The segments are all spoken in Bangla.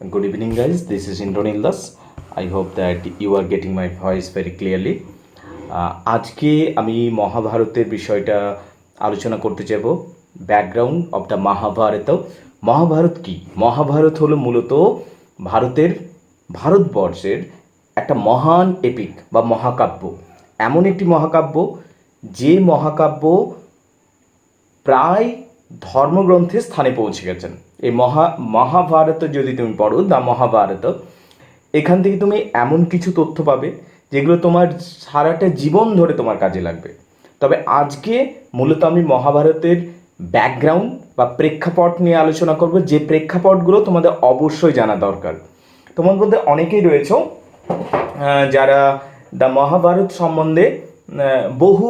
Good evening, guys. This is Indranil Das. I hope that you are getting my voice very clearly. আজকে আমি মহাভারতের বিষয়টা আলোচনা করতে চাইব। Background of the Mahabharata. Mahabharata কি? মহাভারত হলো মূলত ভারতবর্ষের একটা মহান এপিক বা মহাকাব্য। এমন একটি মহাকাব্য যে মহাকাব্য প্রায় ধর্মগ্রন্থের স্থানে পৌঁছে গেছেন। এই মহাভারত যদি তুমি পড়ো, দ্য মহাভারত, এখান থেকে তুমি এমন কিছু তথ্য পাবে যেগুলো তোমার সারাটা জীবন ধরে তোমার কাজে লাগবে। তবে আজকে মূলত আমি মহাভারতের ব্যাকগ্রাউন্ড বা প্রেক্ষাপট নিয়ে আলোচনা করব, যে প্রেক্ষাপটগুলো তোমাদের অবশ্যই জানা দরকার। তোমার মধ্যে অনেকেই রয়েছে যারা দ্য মহাভারত সম্বন্ধে বহু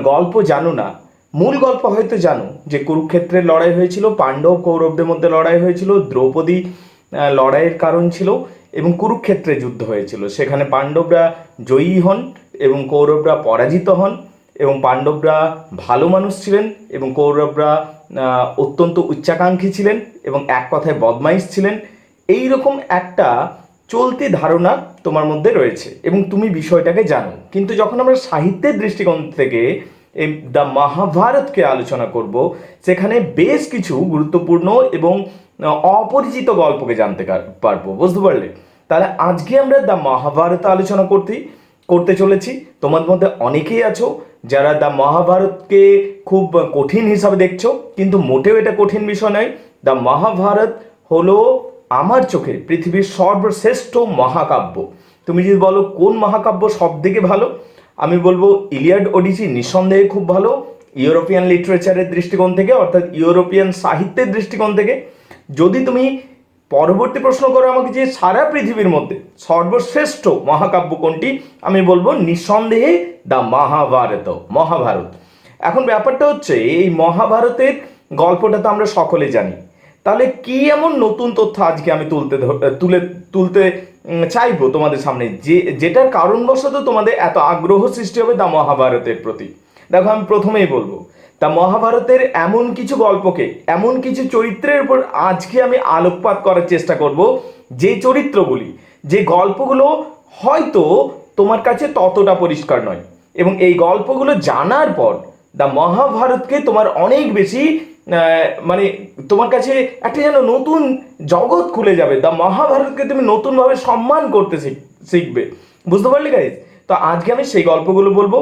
গল্প জানো না। মূল গল্প হয়তো জানো যে কুরুক্ষেত্রের লড়াই হয়েছিল, পাণ্ডব কৌরবদের মধ্যে লড়াই হয়েছিল, দ্রৌপদী লড়াইয়ের কারণ ছিল এবং কুরুক্ষেত্রে যুদ্ধ হয়েছিল। সেখানে পাণ্ডবরা জয়ী হন এবং কৌরবরা পরাজিত হন, এবং পাণ্ডবরা ভালো মানুষ ছিলেন এবং কৌরবরা অত্যন্ত উচ্চাকাঙ্ক্ষী ছিলেন এবং এক কথায় বদমাইশ ছিলেন। এই রকম একটা চলতি ধারণা তোমার মধ্যে রয়েছে এবং তুমি বিষয়টাকে জানো। কিন্তু যখন আমরা সাহিত্যের দৃষ্টিকোণ থেকে এই দ্য মহাভারতকে আলোচনা করব, সেখানে বেশ কিছু গুরুত্বপূর্ণ এবং অপরিচিত গল্পকে জানতে পারবো। বুঝতে পারলে? তাহলে আজকে আমরা দ্য মহাভারত আলোচনা করতে চলেছি। তোমার মধ্যে অনেকেই আছো যারা দ্য মহাভারতকে খুব কঠিন হিসাবে দেখছো, কিন্তু মোটেও এটা কঠিন বিষয় নয়। দ্য মহাভারত হলো আমার চোখে পৃথিবীর সর্বশ্রেষ্ঠ মহাকাব্য। তুমি যদি বলো কোন মহাকাব্য সব থেকে ভালো, আমি বলবো ইলিয়াড ওডিসি নিঃসন্দেহে খুব ভালো ইউরোপিয়ান লিটারেচারের দৃষ্টিকোণ থেকে, অর্থাৎ ইউরোপিয়ান সাহিত্যের দৃষ্টিকোণ থেকে। যদি তুমি পরবর্তী প্রশ্ন করো আমাকে যে সারা পৃথিবীর মধ্যে সর্বশ্রেষ্ঠ মহাকাব্য কোনটি, আমি বলবো নিঃসন্দেহে দ্য মহাভারত। এখন ব্যাপারটা হচ্ছে, এই মহাভারতের গল্পটা তো আমরা সকলে জানি। তাহলে কি এমন নতুন তথ্য আজকে আমি তুলতে চাইবো তোমাদের সামনে, যেটার কারণবশত তোমাদের এত আগ্রহ সৃষ্টি হবে দ্য মহাভারতের প্রতি? দেখো, আমি প্রথমেই বলবো দ্য মহাভারতের এমন কিছু গল্পকে, এমন কিছু চরিত্রের উপর আজকে আমি আলোকপাত করার চেষ্টা করব, যে চরিত্রগুলি, যে গল্পগুলো হয়তো তোমার কাছে ততটা পরিষ্কার নয়, এবং এই গল্পগুলো জানার পর দ্য মহাভারতকে তোমার অনেক বেশি মানে তোমার কাছে একটা যেন নতুন জগৎ খুলে যাবে। দ্য মহাভারতকে তুমি নতুনভাবে সম্মান করতে শিখবে। বুঝতে পারলে গাইজ? তো আজকে আমি সেই গল্পগুলো বলবো।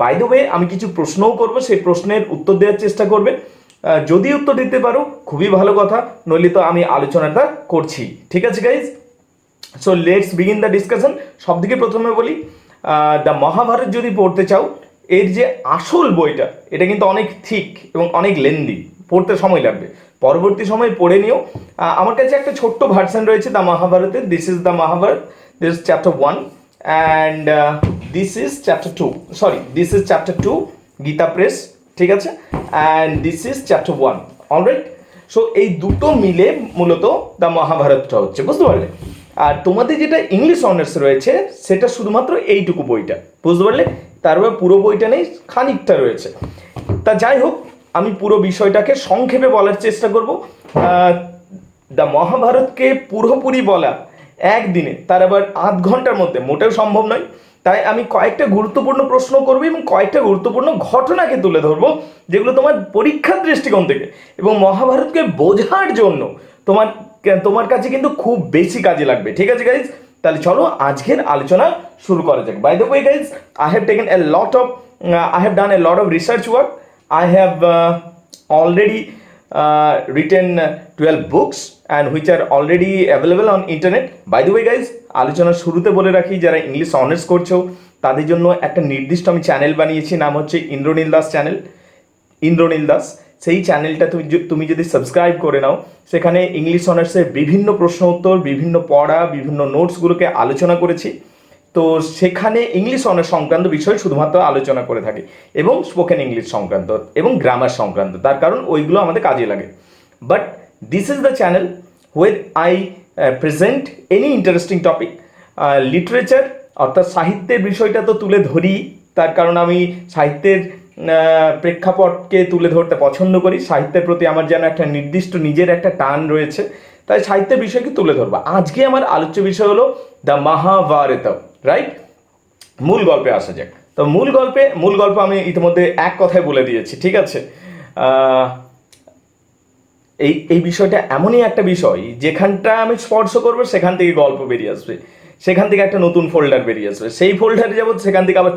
বাই দ্য ওয়ে, আমি কিছু প্রশ্নও করবো, সেই প্রশ্নের উত্তর দেওয়ার চেষ্টা করবে। যদি উত্তর দিতে পারো খুবই ভালো কথা, নইলে তো আমি আলোচনাটা করছি। ঠিক আছে guys? So let's begin the discussion. সব থেকে প্রথমে বলি, দ্য মহাভারত যদি পড়তে চাও, এর যে আসল বইটা, এটা কিন্তু অনেক থিক এবং অনেক লেন্দি, পড়তে সময় লাগবে। পরবর্তী সময় পড়ে নিও। আমার কাছে একটা ছোট্ট ভার্সন রয়েছে দ্য মহাভারতের। This is the Mahabharata, this is chapter 1 and this is chapter 2, this is chapter 2, Gita Press. ঠিক আছে? And this is chapter 1। Alright? So এই দুটো মিলে মূলত দ্য মহাভারতটা হচ্ছে। বুঝতে পারলে? আর তোমাদের যেটা ইংলিশ অনার্স রয়েছে, সেটা শুধুমাত্র এইটুকু বইটা। বুঝতে পারলে? তারপরে পুরো বইটা নেই, খানিকটা রয়েছে। তা যাই হোক, আমি পুরো বিষয়টাকে সংক্ষেপে বলার চেষ্টা করব। দ্য মহাভারতকে পুরোপুরি বলা একদিনে, তার আবার আধ ঘন্টার মধ্যে মোটেও সম্ভব নয়। তাই আমি কয়েকটা গুরুত্বপূর্ণ প্রশ্ন করবো এবং কয়েকটা গুরুত্বপূর্ণ ঘটনাকে তুলে ধরবো, যেগুলো তোমার পরীক্ষার দৃষ্টিকোণ থেকে এবং মহাভারতকে বোঝার জন্য তোমার কাছে কিন্তু খুব বেশি কাজে লাগবে। ঠিক আছে গাইজ? তাহলে চলো আজকের আলোচনা শুরু করা যাক। By the way guys, I have done a lot of research work. I have already written 12 books and which are already available on internet. By the way guys, আলোচনার শুরুতে বলে রাখি, যারা ইংলিশ অনার্স করছো তাদের জন্য একটা নির্দিষ্ট আমি চ্যানেল বানিয়েছি, নাম হচ্ছে ইন্দ্রনীল দাস চ্যানেল। ইন্দ্রনীল দাস, সেই চ্যানেলটা তুমি যদি সাবস্ক্রাইব করে নাও, সেখানে ইংলিশ অনার্সের বিভিন্ন প্রশ্ন উত্তর, বিভিন্ন পড়া, বিভিন্ন নোটসগুলোকে আলোচনা করেছি। তো সেখানে ইংলিশ অনার্স সংক্রান্ত বিষয় শুধুমাত্র আলোচনা করে থাকি, এবং স্পোকেন ইংলিশ সংক্রান্ত এবং গ্রামার সংক্রান্ত, তার কারণ ওইগুলো আমাদের কাজে লাগে। But this is the channel where I present any interesting topic. Literature অর্থাৎ সাহিত্যের বিষয়টা তো তুলে ধরি, তার কারণ আমি সাহিত্যের প্রেক্ষাপটকে তুলে ধরতে পছন্দ করি। সাহিত্যের প্রতি আমার যেন একটা নির্দিষ্ট নিজের একটা টান রয়েছে, তাই সাহিত্যের বিষয়কে তুলে ধরবো। আজকে আমার আলোচ্য বিষয় হলো দ্য মহাভারত, রাইট? মূল গল্পে আসা যাক। তো মূল গল্প আমি ইতিমধ্যে এক কথায় বলে দিয়েছি, ঠিক আছে? এই বিষয়টা এমনই একটা বিষয় যেখানটা আমি স্পর্শ করবো সেখান থেকে গল্প বেরিয়ে আসবে, সেখান থেকে একটা নতুন ফোল্ডার বেরিয়ে আসবে, সেই ফোল্ডারে যাবো সেখান থেকে আবার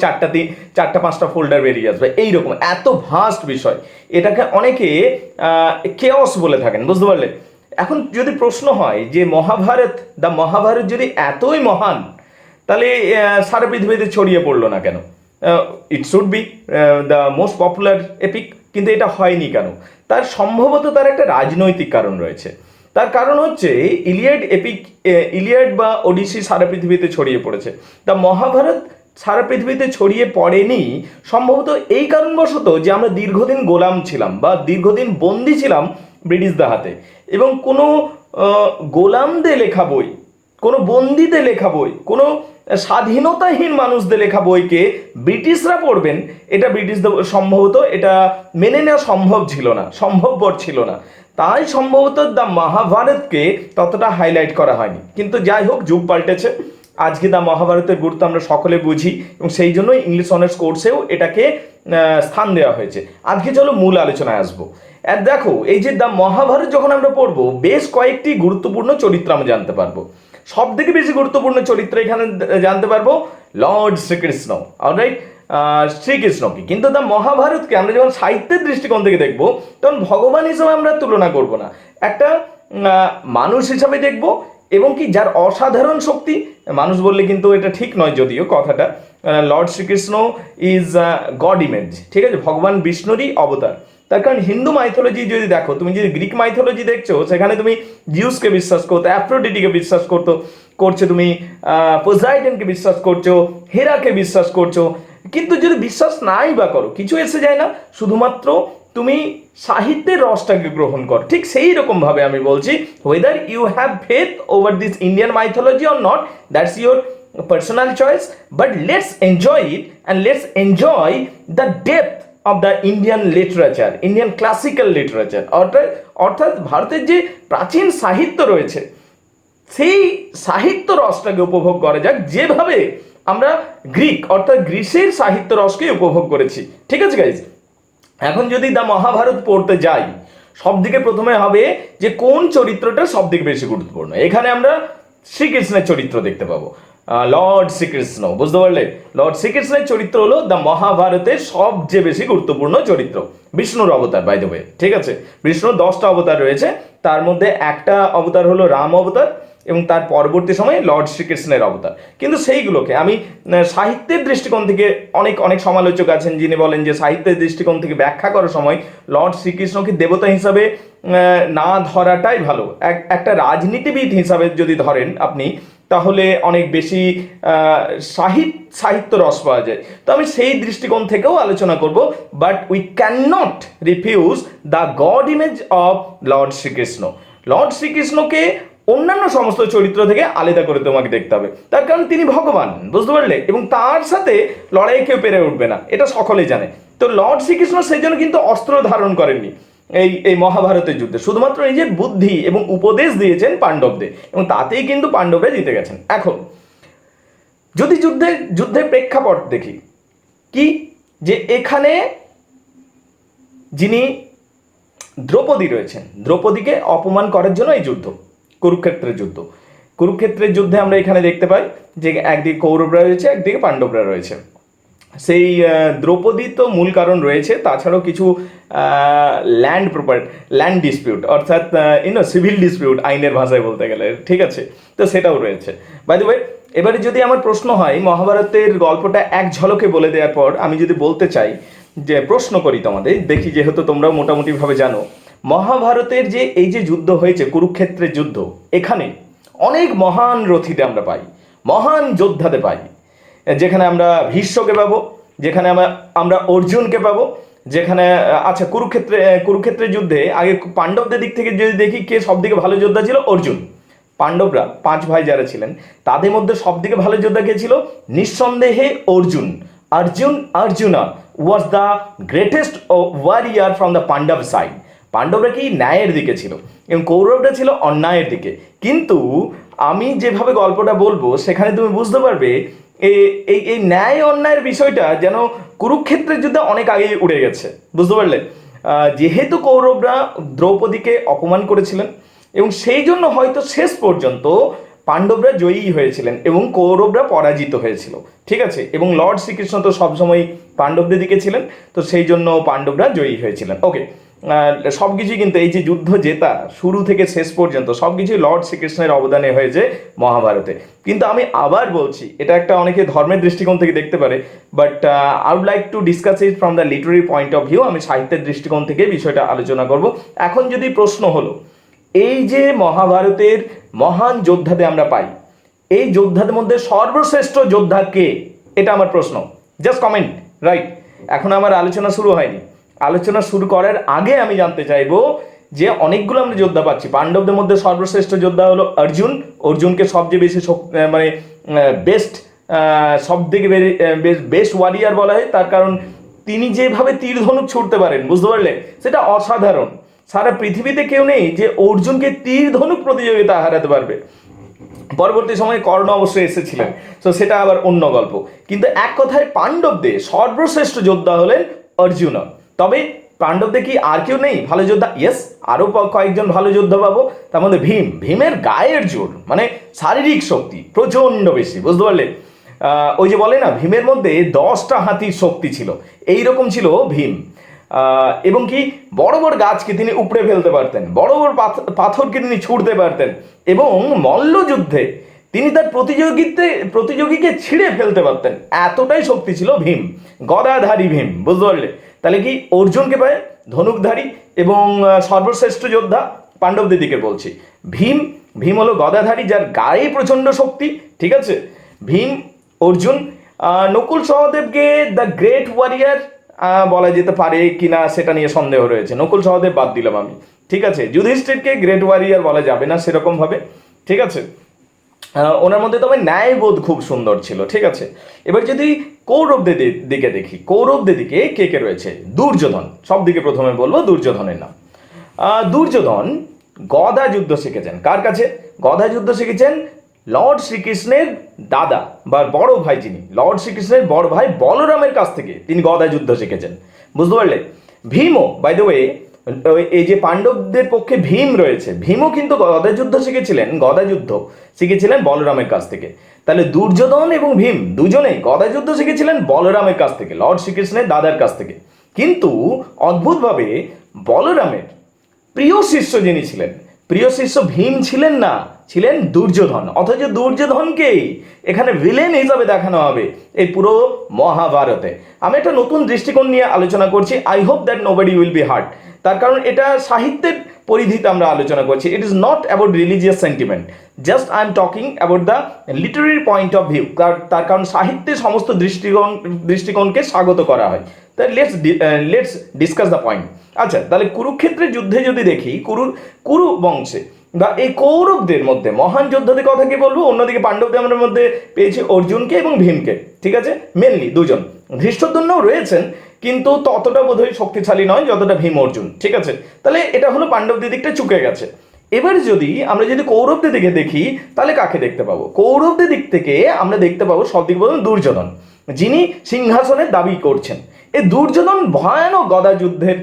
চারটা পাঁচটা ফোল্ডার বেরিয়ে আসবে। এইরকম এত ভাস্ট বিষয়, এটাকে অনেকে কেওস বলে থাকেন, বুঝতে পারলে? এখন যদি প্রশ্ন হয় যে দ্য মহাভারত যদি এতই মহান, তাহলে সারা পৃথিবীতে ছড়িয়ে পড়লো না কেন? It should be the most popular epic, কিন্তু এটা হয়নি কেন? তার সম্ভবত তার একটা রাজনৈতিক কারণ রয়েছে। তার কারণ হচ্ছে ইলিয়াড বা ওডিসি সারা পৃথিবীতে ছড়িয়ে পড়েছে, দ্য মহাভারত সারা পৃথিবীতে ছড়িয়ে পড়েনি সম্ভবত এই কারণবশত যে আমরা দীর্ঘদিন গোলাম ছিলাম বা দীর্ঘদিন বন্দি ছিলাম ব্রিটিশদের হাতে, এবং কোনো গোলামদের লেখা বই, কোনো বন্দিতে লেখা বই, কোনো স্বাধীনতাহীন মানুষদের লেখা বইকে ব্রিটিশরা পড়বেন, এটা ব্রিটিশদের সম্ভবত এটা মেনে নেওয়া সম্ভবপর ছিল না। তাই সম্ভবত দ্য মহাভারতকে ততটা হাইলাইট করা হয়নি। কিন্তু যাই হোক, যুগ পাল্টেছে, আজকে দ্য মহাভারতের গুরুত্ব আমরা সকলে বুঝি, এবং সেই জন্যই ইংলিশ অনার্স কোর্সেও এটাকে স্থান দেওয়া হয়েছে। আজকে চলো মূল আলোচনায় আসবো। দেখো, এই যে দ্য মহাভারত যখন আমরা পড়বো, বেশ কয়েকটি গুরুত্বপূর্ণ চরিত্র আমরা জানতে পারবো। সব থেকে বেশি গুরুত্বপূর্ণ চরিত্র এখানে জানতে পারবো লর্ড শ্রীকৃষ্ণ, অলরাইট? শ্রীকৃষ্ণকে। কিন্তু দ্য মহাভারতকে আমরা যখন সাহিত্যের দৃষ্টিকোণ থেকে দেখবো, তখন ভগবান হিসেবে আমরা তুলনা করব না, একটা মানুষ হিসাবে দেখব, এবং কি যার অসাধারণ শক্তি। মানুষ বললে কিন্তু এটা ঠিক নয় যদিও কথাটা, Lord Shri Krishna is god image, ঠিক আছে? ভগবান বিষ্ণুরই অবতার। তার কারণ হিন্দু মাইথোলজি যদি দেখো, তুমি যদি গ্রিক মাইথোলজি দেখছো, সেখানে তুমি জিউসকে বিশ্বাস করতো, অ্যাফ্রোডিটিকে বিশ্বাস করছো, তুমি পোসাইডনকে বিশ্বাস করছো, হেরাকে বিশ্বাস করছো। কিন্তু যদি বিশ্বাস নাই বা করো, কিছু এসে যায় না, শুধুমাত্র তুমি সাহিত্যের রসটাকে গ্রহণ কর। ঠিক সেই রকম ভাবে আমি বলছি, whether you have faith over this Indian mythology or not, that's your personal choice, but let's enjoy it and let's enjoy the depth of the Indian literature, Indian classical literature, অর্থাৎ ভারতের যে প্রাচীন সাহিত্য রয়েছে, সেই সাহিত্য রসটাকে উপভোগ করা যাক, যেভাবে আমরা গ্রিসের সাহিত্য রসকে উপভোগ করেছি। ঠিক আছে গাইজ? এখন যদি দ্য মহাভারত পড়তে যাই, সব দিকে প্রথমে হবে যে কোন চরিত্রটা সব থেকে বেশি গুরুত্বপূর্ণ। এখানে আমরা শ্রীকৃষ্ণের চরিত্র দেখতে পাবো, লর্ড শ্রীকৃষ্ণ, বুঝতে পারলে? লর্ড শ্রীকৃষ্ণের চরিত্র হলো দ্য মহাভারতের সবচেয়ে বেশি গুরুত্বপূর্ণ চরিত্র। বিষ্ণুর অবতার, বাই দ্য ওয়ে, ঠিক আছে? বিষ্ণুর 10টা অবতার রয়েছে, তার মধ্যে একটা অবতার হলো রাম অবতার, এবং তার পরবর্তী সময়ে লর্ড শ্রীকৃষ্ণের অবতার। কিন্তু সেইগুলোকে আমি সাহিত্যের দৃষ্টিকোণ থেকে, অনেক সমালোচক আছেন যিনি বলেন যে সাহিত্যের দৃষ্টিকোণ থেকে ব্যাখ্যা করার সময় লর্ড শ্রীকৃষ্ণকে দেবতা হিসাবে না ধরাটাই ভালো। একটা রাজনীতিবিদ হিসাবে যদি ধরেন আপনি, তাহলে অনেক বেশি সাহিত্য রস পাওয়া যায়। তো আমি সেই দৃষ্টিকোণ থেকেও আলোচনা করব, but we can not refuse the god image of Lord Shri Krishna. Lord শ্রীকৃষ্ণকে অন্যান্য সমস্ত চরিত্র থেকে আলাদা করে তোমাকে দেখতে হবে, তার কারণ তিনি ভগবান, বুঝতে পারলে? এবং তার সাথে লড়াই কেউ পেরে উঠবে না, এটা সকলেই জানে। তো লর্ড শ্রীকৃষ্ণ সেই জন্য কিন্তু অস্ত্র ধারণ করেননি এই মহাভারতের যুদ্ধে, শুধুমাত্র নিজের বুদ্ধি এবং উপদেশ দিয়েছেন পাণ্ডবদের, এবং তাতেই কিন্তু পাণ্ডবরা জিতে গেছেন। এখন যদি যুদ্ধের প্রেক্ষাপট দেখি, কি যে এখানে যিনি দ্রৌপদী রয়েছেন, দ্রৌপদীকে অপমান করার জন্য এই যুদ্ধ, কুরুক্ষেত্রের যুদ্ধে আমরা এখানে দেখতে পাই যে একদিকে কৌরবরা রয়েছে, একদিকে পাণ্ডবরা রয়েছে। সেই দ্রৌপদী তো মূল কারণ রয়েছে, তাছাড়াও কিছু ল্যান্ড ডিসপিউট, অর্থাৎ সিভিল ডিসপিউট আইনের ভাষায় বলতে গেলে, ঠিক আছে? তো সেটাও রয়েছে। বাই দ্য ওয়ে, এবারে যদি আমার প্রশ্ন হয়, মহাভারতের গল্পটা এক ঝলকে বলে দেওয়ার পর আমি যদি বলতে চাই, যে প্রশ্ন করি তোমাদের, দেখি যেহেতু তোমরাও মোটামুটিভাবে জানো, মহাভারতের যে এই যে যুদ্ধ হয়েছে, কুরুক্ষেত্রের যুদ্ধ, এখানে অনেক মহান রথীতে আমরা পাই, মহান যোদ্ধাতে পাই, যেখানে আমরা ভীষ্মকে পাবো, যেখানে আমরা অর্জুনকে পাবো, যেখানে আচ্ছা কুরুক্ষেত্রের যুদ্ধে আগে পাণ্ডবদের দিক থেকে যদি দেখি, কে সব থেকে ভালো যোদ্ধা ছিল? অর্জুন। পাণ্ডবরা 5 ভাই যারা ছিলেন, তাদের মধ্যে সব থেকে ভালো যোদ্ধা কে ছিল? নিঃসন্দেহে Arjuna was the greatest warrior from the Pandava side. পাণ্ডবরা কি ন্যায়ের দিকে ছিল এবং কৌরবরা ছিল অন্যায়ের দিকে। কিন্তু আমি যেভাবে গল্পটা বলবো সেখানে তুমি বুঝতে পারবে এই এই এই ন্যায় অন্যায়ের বিষয়টা যেন কুরুক্ষেত্রের যুদ্ধে অনেক আগেই উড়ে গেছে, বুঝতে পারলে? যেহেতু কৌরবরা দ্রৌপদীকে অপমান করেছিলেন এবং সেই জন্য হয়তো শেষ পর্যন্ত পাণ্ডবরা জয়ী হয়েছিলেন এবং কৌরবরা পরাজিত হয়েছিল, ঠিক আছে? এবং লর্ড শ্রীকৃষ্ণ তো সবসময় পাণ্ডবদের দিকে ছিলেন, তো সেই জন্য পাণ্ডবরা জয়ী হয়েছিলেন। ওকে, সব কিছুই কিন্তু এই যে যুদ্ধ জেতা শুরু থেকে শেষ পর্যন্ত সব কিছুই লর্ড শ্রীকৃষ্ণের অবদানে হয়েছে মহাভারতে। কিন্তু আমি আবার বলছি, এটা একটা অনেকে ধর্মের দৃষ্টিকোণ থেকে দেখতে পারে, but I would like to discuss it from the literary point of view. আমি সাহিত্যের দৃষ্টিকোণ থেকে বিষয়টা আলোচনা করব। এখন যদি প্রশ্ন হলো, এই যে মহাভারতের মহান যোদ্ধাদের আমরা পাই, এই যোদ্ধাদের মধ্যে সর্বশ্রেষ্ঠ যোদ্ধা কে? এটা আমার প্রশ্ন। Just comment, right? এখন আমার আলোচনা শুরু হয়নি। আলোচনা শুরু করার আগে আমি জানতে চাইবো যে অনেকগুলো আমরা যোদ্ধা পাচ্ছি। পাণ্ডবদের মধ্যে সর্বশ্রেষ্ঠ যোদ্ধা হলো অর্জুন। অর্জুনকে সবচেয়ে বেশি মানে বেস্ট, সব থেকে বেস্ট ওয়ারিয়ার বলা হয়, তার কারণ তিনি যেভাবে তীর ধনুক ছুটতে পারেন, বুঝতে পারলে, সেটা অসাধারণ। সারা পৃথিবীতে কেউ নেই যে অর্জুনকে তীর ধনুক প্রতিযোগিতা হারাতে পারবে। পরবর্তী সময়ে কর্ণ অবশ্যই এসেছিলেন, তো সেটা আবার অন্য গল্প। কিন্তু এক কথায় পাণ্ডবদের সর্বশ্রেষ্ঠ যোদ্ধা হলেন অর্জুন। তবে পাণ্ডবদের কি আর কেউ নেই ভালো যোদ্ধা? ইয়েস, আরও কয়েকজন ভালো যোদ্ধা পাবো। তার মধ্যে ভীম। ভীমের গায়ের জোর মানে শারীরিক শক্তি প্রচণ্ড বেশি, বুঝতে পারলে? ওই যে বলে না, ভীমের মধ্যে 10টা হাতির শক্তি ছিল, এইরকম ছিল ভীম। এবং কি বড় বড় গাছকে তিনি উপড়ে ফেলতে পারতেন, বড় বড় পাথরকে তিনি ছুঁড়তে পারতেন, এবং মল্লযুদ্ধে তিনি তার প্রতিযোগীকে ছিঁড়ে ফেলতে পারতেন। এতটাই শক্তি ছিল ভীম, গদাধারী ভীম, বুঝতে পারলে? তাহলে কি অর্জুনকে পায় ধনুকধারী এবং সর্বশ্রেষ্ঠ যোদ্ধা? পাণ্ডবদের দিকে বলছি। ভীম ভীম হলো গদাধারী, যার গায়ে প্রচণ্ড শক্তি, ঠিক আছে? ভীম, অর্জুন। নকুল সহদেবকে দ্য গ্রেট ওয়ারিয়ার বলা যেতে পারে কিনা সেটা নিয়ে সন্দেহ রয়েছে। নকুল সহদেব বাদ দিলাম আমি, ঠিক আছে? যুধিষ্ঠিরকে গ্রেট ওয়ারিয়ার বলা যাবে না সেরকম ভাবে, ঠিক আছে? ওনার মধ্যে তবে ন্যায়বোধ খুব সুন্দর ছিল, ঠিক আছে? এবার যদি কৌরবদের দিকে দেখি, কৌরবদের দিকে কে কে রয়েছে? দুর্যোধন। সব দিকে প্রথমে বলবো দুর্যোধনের নাম। দুর্যোধন গদা যুদ্ধ শিখেছেন কার কাছে? গদা যুদ্ধ শিখেছেন লর্ড শ্রীকৃষ্ণের দাদা বা বড় ভাই, যিনি লর্ড শ্রীকৃষ্ণের বড় ভাই বলরামের কাছ থেকে তিনি গদা যুদ্ধ শিখেছেন, বুঝতে পারলে? ভীমও, বাই দ্য ওয়ে, এই যে পাণ্ডবদের পক্ষে ভীম রয়েছে, ভীমও কিন্তু গদা যুদ্ধ শিখেছিলেন বলরামের কাছ থেকে। তাহলে দুর্যোধন এবং ভীম দুজনেই গদা যুদ্ধ শিখেছিলেন বলরামের কাছ থেকে, লর্ড শ্রীকৃষ্ণের দাদার কাছ থেকে। কিন্তু অদ্ভুতভাবে বলরামের প্রিয় শিষ্য যিনি ছিলেন, প্রিয় শিষ্য ভীম ছিলেন না, ছিলেন দুর্যোধন। অথচ দুর্যোধনকেই এখানে ভিলেন হিসাবে দেখানো হবে এই পুরো মহাভারতে। আমি একটা নতুন দৃষ্টিকোণ নিয়ে আলোচনা করছি। I hope that nobody will be heart. তার কারণ এটা সাহিত্যের পরিধিতে আমরা আলোচনা করছি। It is not about religious sentiment, just I am talking about the literary point of view. তার কারণ সাহিত্যের সমস্ত দৃষ্টিকোণকে স্বাগত করা হয়। তাই লেটস ডিসকাস দ্য পয়েন্ট। আচ্ছা, তাহলে কুরুক্ষেত্রের যুদ্ধে যদি দেখি, কুরু বংশে বা এই কৌরবদের মধ্যে মহান যোদ্ধাদের কথা কি বলবো? অন্যদিকে পাণ্ডবদের আমরা মধ্যে পেয়েছি অর্জুনকে এবং ভীমকে, ঠিক আছে? মেনলি দুজন। ধৃষ্টদ্যুম্নও রয়েছেন, কিন্তু ততটা বোধহয় শক্তিশালী নয় যতটা ভীম অর্জুন, ঠিক আছে? তাহলে এটা হলো পাণ্ডবদের দিকটা চুকে গেছে। এবার আমরা যদি কৌরবদের দিকে দেখি, তাহলে কাকে দেখতে পাবো? কৌরবদের দিক থেকে আমরা দেখতে পাবো সব দিক বলুন দুর্যোধন, যিনি সিংহাসনের দাবি করছেন। এই দুর্যোধন ভয়ানক গদা যুদ্ধের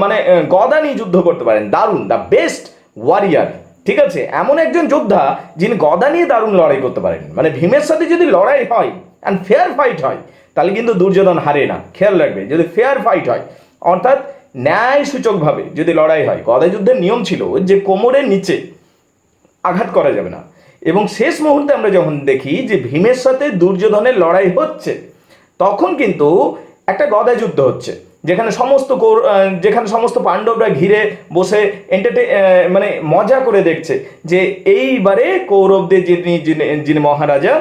মানে গদা নিয়ে যুদ্ধ করতে পারেন, দারুণ, দ্য বেস্ট ওয়ারিয়ার, ঠিক আছে? এমন একজন যোদ্ধা যিনি গদা নিয়ে দারুণ লড়াই করতে পারেন। মানে ভীমের সাথে যদি লড়াই হয় অ্যান্ড ফেয়ার ফাইট হয়, তাহলে কিন্তু দুর্যোধন হারে না, খেয়াল রাখবে। যদি ফেয়ার ফাইট হয়, অর্থাৎ ন্যায় সূচকভাবে যদি লড়াই হয়, গদা যুদ্ধের নিয়ম ছিল যে কোমরের নিচে আঘাত করা যাবে না। এবং শেষ মুহূর্তে আমরা যখন দেখি যে ভীমের সাথে দুর্যোধনের লড়াই হচ্ছে, তখন কিন্তু একটা গদা যুদ্ধ হচ্ছে, যেখানে সমস্ত পাণ্ডবরা ঘিরে বসে মানে মজা করে দেখছে যে এইবারে কৌরবদের যিনি মহারাজা,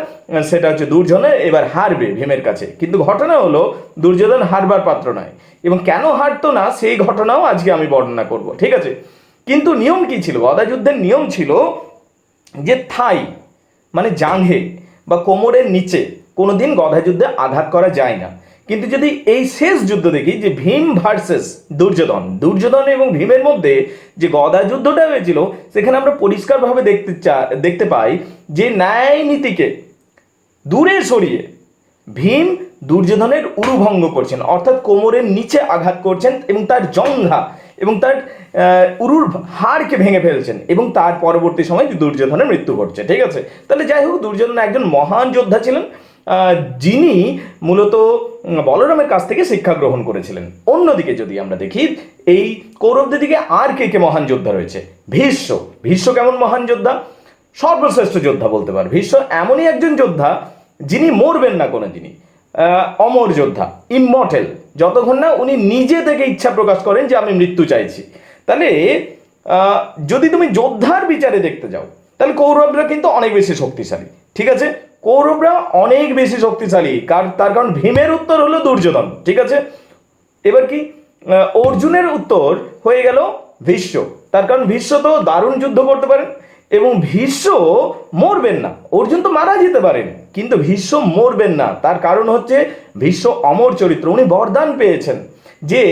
সেটা হচ্ছে দুর্যোধন, এবার হারবে ভীমের কাছে। কিন্তু ঘটনা হলো দুর্যোধন হারবার পাত্র নয়, এবং কেন হারতো না সেই ঘটনাও আজকে আমি বর্ণনা করব, ঠিক আছে? কিন্তু নিয়ম কি ছিল? গদা যুদ্ধের নিয়ম ছিল যে থাই মানে জাঙ্ঘে বা কোমরের নিচে কোনোদিন গদা যুদ্ধে আঘাত করা যায় না। কিন্তু যদি এই শেষ যুদ্ধ দেখি যে ভীম ভার্সেস দুর্যোধন, দুর্যোধন এবং ভীমের মধ্যে যে গদা যুদ্ধটা হয়েছিল, সেখানে আমরা পরিষ্কারভাবে দেখতে পাই যে ন্যায় নীতিকে দূরে সরিয়ে ভীম দুর্যোধনের উরুভঙ্গ করছেন, অর্থাৎ কোমরের নিচে আঘাত করছেন এবং তার জঙ্ঘা এবং তার উরুর হাড়কে ভেঙে ফেলছেন, এবং তার পরবর্তী সময় দুর্যোধনের মৃত্যু ঘটছে। ঠিক আছে, তাহলে যাই হোক, দুর্যোধন একজন মহান যোদ্ধা ছিলেন, যিনি মূলত বলরামের কাছ থেকে শিক্ষা গ্রহণ করেছিলেন। অন্যদিকে যদি আমরা দেখি এই কৌরবদের দিকে আর কে কে মহান যোদ্ধা রয়েছে, ভীষ্ম। ভীষ্ম কেমন মহান যোদ্ধা? সর্বশ্রেষ্ঠ যোদ্ধা বলতে পারে। ভীষ্ম এমনই একজন যোদ্ধা যিনি মরবেন না কোনো দিনই, অমর যোদ্ধা, ইমমর্টেল, যতক্ষণ না উনি নিজে থেকে ইচ্ছা প্রকাশ করেন যে আমি মৃত্যু চাইছি। তাহলে যদি তুমি যোদ্ধার বিচারে দেখতে যাও, তাহলে কৌরবরা কিন্তু অনেক বেশি শক্তিশালী। ঠিক আছে, কৌরবরা অনেক বেশি শক্তিশালী, তার কারণ ভীমের উত্তর হলো দুর্যোধন। ঠিক আছে, এবার কি অর্জুনের উত্তর হয়ে গেল ভীষ্ম, তার কারণ ভীষ্ম তো দারুণ যুদ্ধ করতে পারেন এবং ভীষ্ম মরবেন না। অর্জুন তো মারা যেতে পারেন, কিন্তু ভীষ্ম মরবেন না, তার কারণ হচ্ছে ভীষ্ম অমর চরিত্র। উনি বরদান পেয়েছেন যে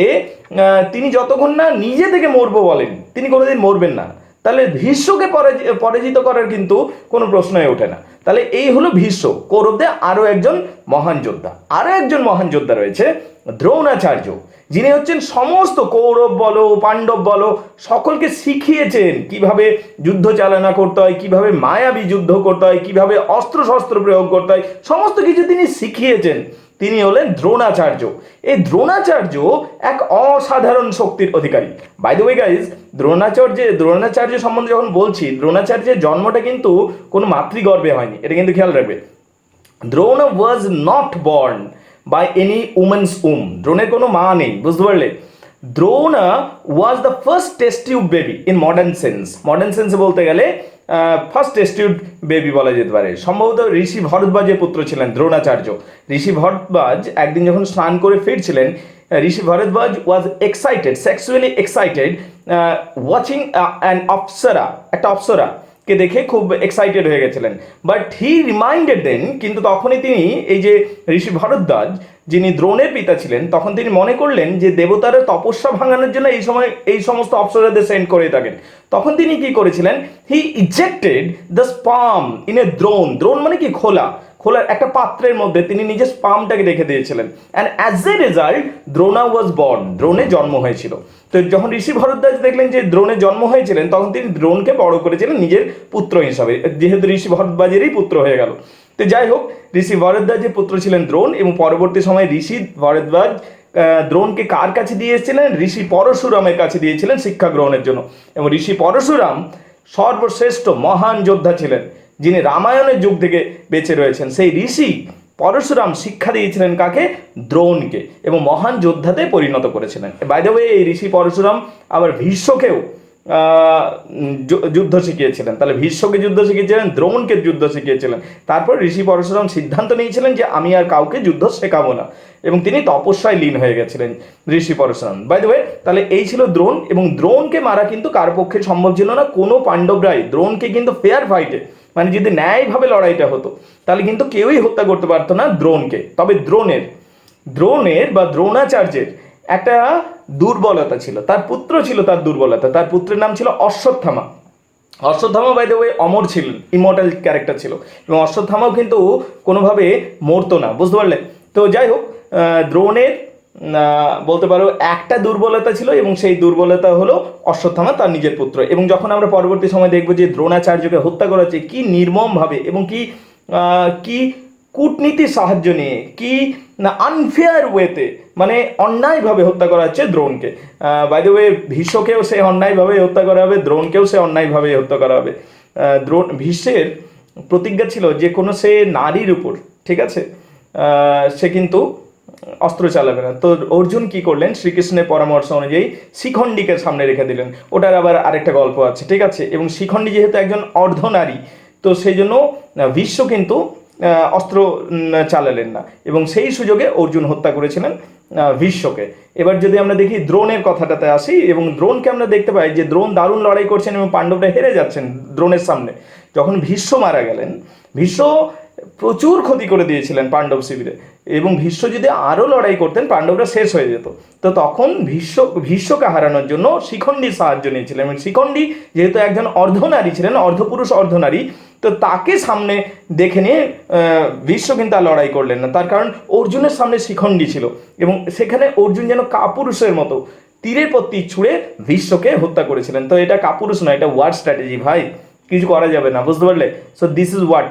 তিনি যতক্ষণ না নিজে থেকে মরবো বলেন, তিনি কোনোদিন মরবেন না। তাহলে ভীষ্মকে পরাজিত করার কিন্তু কোনো প্রশ্নই ওঠে না। তাহলে এই হলো ভীষ্ম। কৌরবদের আরো একজন মহান যোদ্ধা, আরো একজন মহান যোদ্ধা রয়েছে দ্রোণাচার্য, যিনি হচ্ছেন সমস্ত কৌরব বলো পাণ্ডব বলো সকলকে শিখিয়েছেন কিভাবে যুদ্ধ চালনা করতে হয়, কিভাবে মায়াবী যুদ্ধ করতে হয়, কিভাবে অস্ত্র শস্ত্র প্রয়োগ করতে হয়, সমস্ত কিছু তিনি শিখিয়েছেন। তিনি হলেন দ্রোণাচার্য। এই দ্রোণাচার্য এক অসাধারণ শক্তির অধিকারী। By the way guys, Dronacharya সম্বন্ধে যখন বলছি, দ্রোণাচার্যের জন্মটা কিন্তু কোনো মাতৃগর্ভে হয়নি, এটা কিন্তু খেয়াল রাখবে। Drona was not born by any women's দ্রোণের কোনো মা নেই, বুঝতে পারলে? Drona was the first test tube baby in modern সেন্সে বলতে গেলে ফার্স্ট টেস্ট টিউব বেবি বলা যেতে পারে। সম্ভবত ঋষি ভরদ্বাজের পুত্র ছিলেন দ্রোণাচার্য। ঋষি ভরদ্বাজ একদিন যখন স্নান করে ফিরছিলেন, Rishi Bharadwaj was excited, sexually excited, watching an apsara, একটা অপ্সরা কে দেখে খুব এক্সাইটেড হয়ে গেছিলেন। বাট হি রিমাইন্ডেড দেন, কিন্তু তখনই তিনি, এই যে ঋষি ভরদ্বাজ যিনি দ্রোণের পিতা ছিলেন, তখন তিনি মনে করলেন যে দেবতারা তপস্যা ভাঙানোর জন্য এই সময় এই সমস্ত অপ্সরাদের সেন্ড করে থাকেন। তখন তিনি কি করেছিলেন, he ejected the sperm in a drona মানে কি, খোলার একটা পাত্রের মধ্যে তিনি নিজের স্পামটাকে রেখে দিয়েছিলেন। And as a result Drona was born, দ্রোণের জন্ম হয়েছিল। তো যখন ঋষি ভরদ্বাজ দেখলেন যে দ্রোণের জন্ম হয়েছিলেন, তখন তিনি দ্রোণকে বড় করেছিলেন নিজের পুত্র হিসাবে, যেহেতু ঋষি ভরদ্বাজেরই পুত্র হয়ে গেল। তো যাই হোক, ঋষি ভরদ্বাজের পুত্র ছিলেন দ্রোণ, এবং পরবর্তী সময়ে ঋষি ভরদ্বাজ দ্রোণকে কার কাছে দিয়ে এসেছিলেন? ঋষি পরশুরামের কাছে দিয়েছিলেন শিক্ষা গ্রহণের জন্য। এবং ঋষি পরশুরাম সর্বশ্রেষ্ঠ মহান যোদ্ধা ছিলেন, যিনি রামায়ণের যুগ থেকে বেঁচে রয়েছেন। সেই ঋষি পরশুরাম শিক্ষা দিয়েছিলেন কাকে? দ্রোণকে, এবং মহান যোদ্ধাতে পরিণত করেছিলেন। বাই দ্য ওয়ে, এই ঋষি পরশুরাম আবার ভীষ্মকেও যুদ্ধ শিখিয়েছিলেন। তাহলে ভীষ্মকে যুদ্ধ শিখিয়েছিলেন, দ্রোণকে যুদ্ধ শিখিয়েছিলেন। তারপর ঋষি পরশুরাম সিদ্ধান্ত নিয়েছিলেন যে আমি আর কাউকে যুদ্ধ শেখাবো না, এবং তিনি তপস্যায় লীন হয়ে গেছিলেন ঋষি পরশুরাম। বাই দ্য ওয়ে, তাহলে এই ছিল দ্রোণ। এবং দ্রোণকে মারা কিন্তু কার পক্ষে সম্ভব ছিল না, কোনো পাণ্ডবরাই দ্রোণকে কিন্তু ফেয়ার ফাইটে, মানে যদি ন্যায়ভাবে লড়াইটা হতো, তাহলে কিন্তু কেউই হত্যা করতে পারতো না দ্রোণকে। তবে দ্রোণের বা দ্রোণাচার্যের একটা দুর্বলতা ছিল, তার পুত্র ছিল তার দুর্বলতা। তার পুত্রের নাম ছিল Ashwatthama. Ashwatthama by the way অমর ছিলেন, ইমর্টাল ক্যারেক্টার ছিল, এবং অশ্বত্থামাও কিন্তু কোনোভাবে মরতো না, বুঝতে পারলে? তো যাই হোক, দ্রোণের বলতে পারো একটা দুর্বলতা ছিল, এবং সেই দুর্বলতা হলো অশ্বত্থামা তার নিজের পুত্র। এবং যখন আমরা পরবর্তী সময় দেখবো যে দ্রোণাচার্যকে হত্যা করা হচ্ছে কি নির্মমভাবে, এবং কি কূটনীতির সাহায্য নিয়ে, কি না আনফেয়ার ওয়েতে, মানে অন্যায়ভাবে হত্যা করা হচ্ছে দ্রোণকে। বাই দ্য ওয়ে, ভীষ্মকেও সে অন্যায়ভাবে হত্যা করা হবে, দ্রোণকেও সে অন্যায়ভাবে হত্যা করা হবে। ভীষ্মের প্রতিজ্ঞা ছিল যে কোনো সে নারীর উপর, ঠিক আছে, সে কিন্তু অস্ত্র চালাবে না। তো অর্জুন কি করলেন, শ্রীকৃষ্ণের পরামর্শ অনুযায়ী শিখণ্ডীকে সামনে রেখে দিলেন। ওটার আবার আরেকটা গল্প আছে, ঠিক আছে। এবং শিখণ্ডী যেহেতু একজন অর্ধনারী, তো সেই জন্য ভীষ্ম কিন্তু অস্ত্র চালালেন না, এবং সেই সুযোগে অর্জুন হত্যা করেছিলেন ভীষ্মকে। এবার যদি আমরা দেখি দ্রোণের কথাটাতে আসি, এবং দ্রোণকে আমরা দেখতে পাই যে দ্রোণ দারুণ লড়াই করছেন এবং পাণ্ডবরা হেরে যাচ্ছেন দ্রোণের সামনে। যখন ভীষ্ম মারা গেলেন, ভীষ্ম প্রচুর ক্ষতি করে দিয়েছিলেন পাণ্ডব শিবিরে, এবং ভীষ্ম যদি আরও লড়াই করতেন পাণ্ডবরা শেষ হয়ে যেত। তো তখন ভীষ্মকে হারানোর জন্য শিখণ্ডীর সাহায্য নিয়েছিলেন, এবং শিখণ্ডী যেহেতু একজন অর্ধনারী ছিলেন, অর্ধপুরুষ অর্ধনারী, তো তাকে সামনে দেখে নিয়ে ভীষ্ম কিন্তু আর লড়াই করলেন না। তার কারণ অর্জুনের সামনে শিখণ্ডী ছিল, এবং সেখানে অর্জুন যেন কাপুরুষের মতো তীরের পর তীর ছুঁড়ে ভীষ্মকে হত্যা করেছিলেন। তো এটা কাপুরুষ নয়, এটা ওয়ার স্ট্র্যাটেজি ভাই, কিছু করা যাবে না, বুঝতে পারলে? So this is what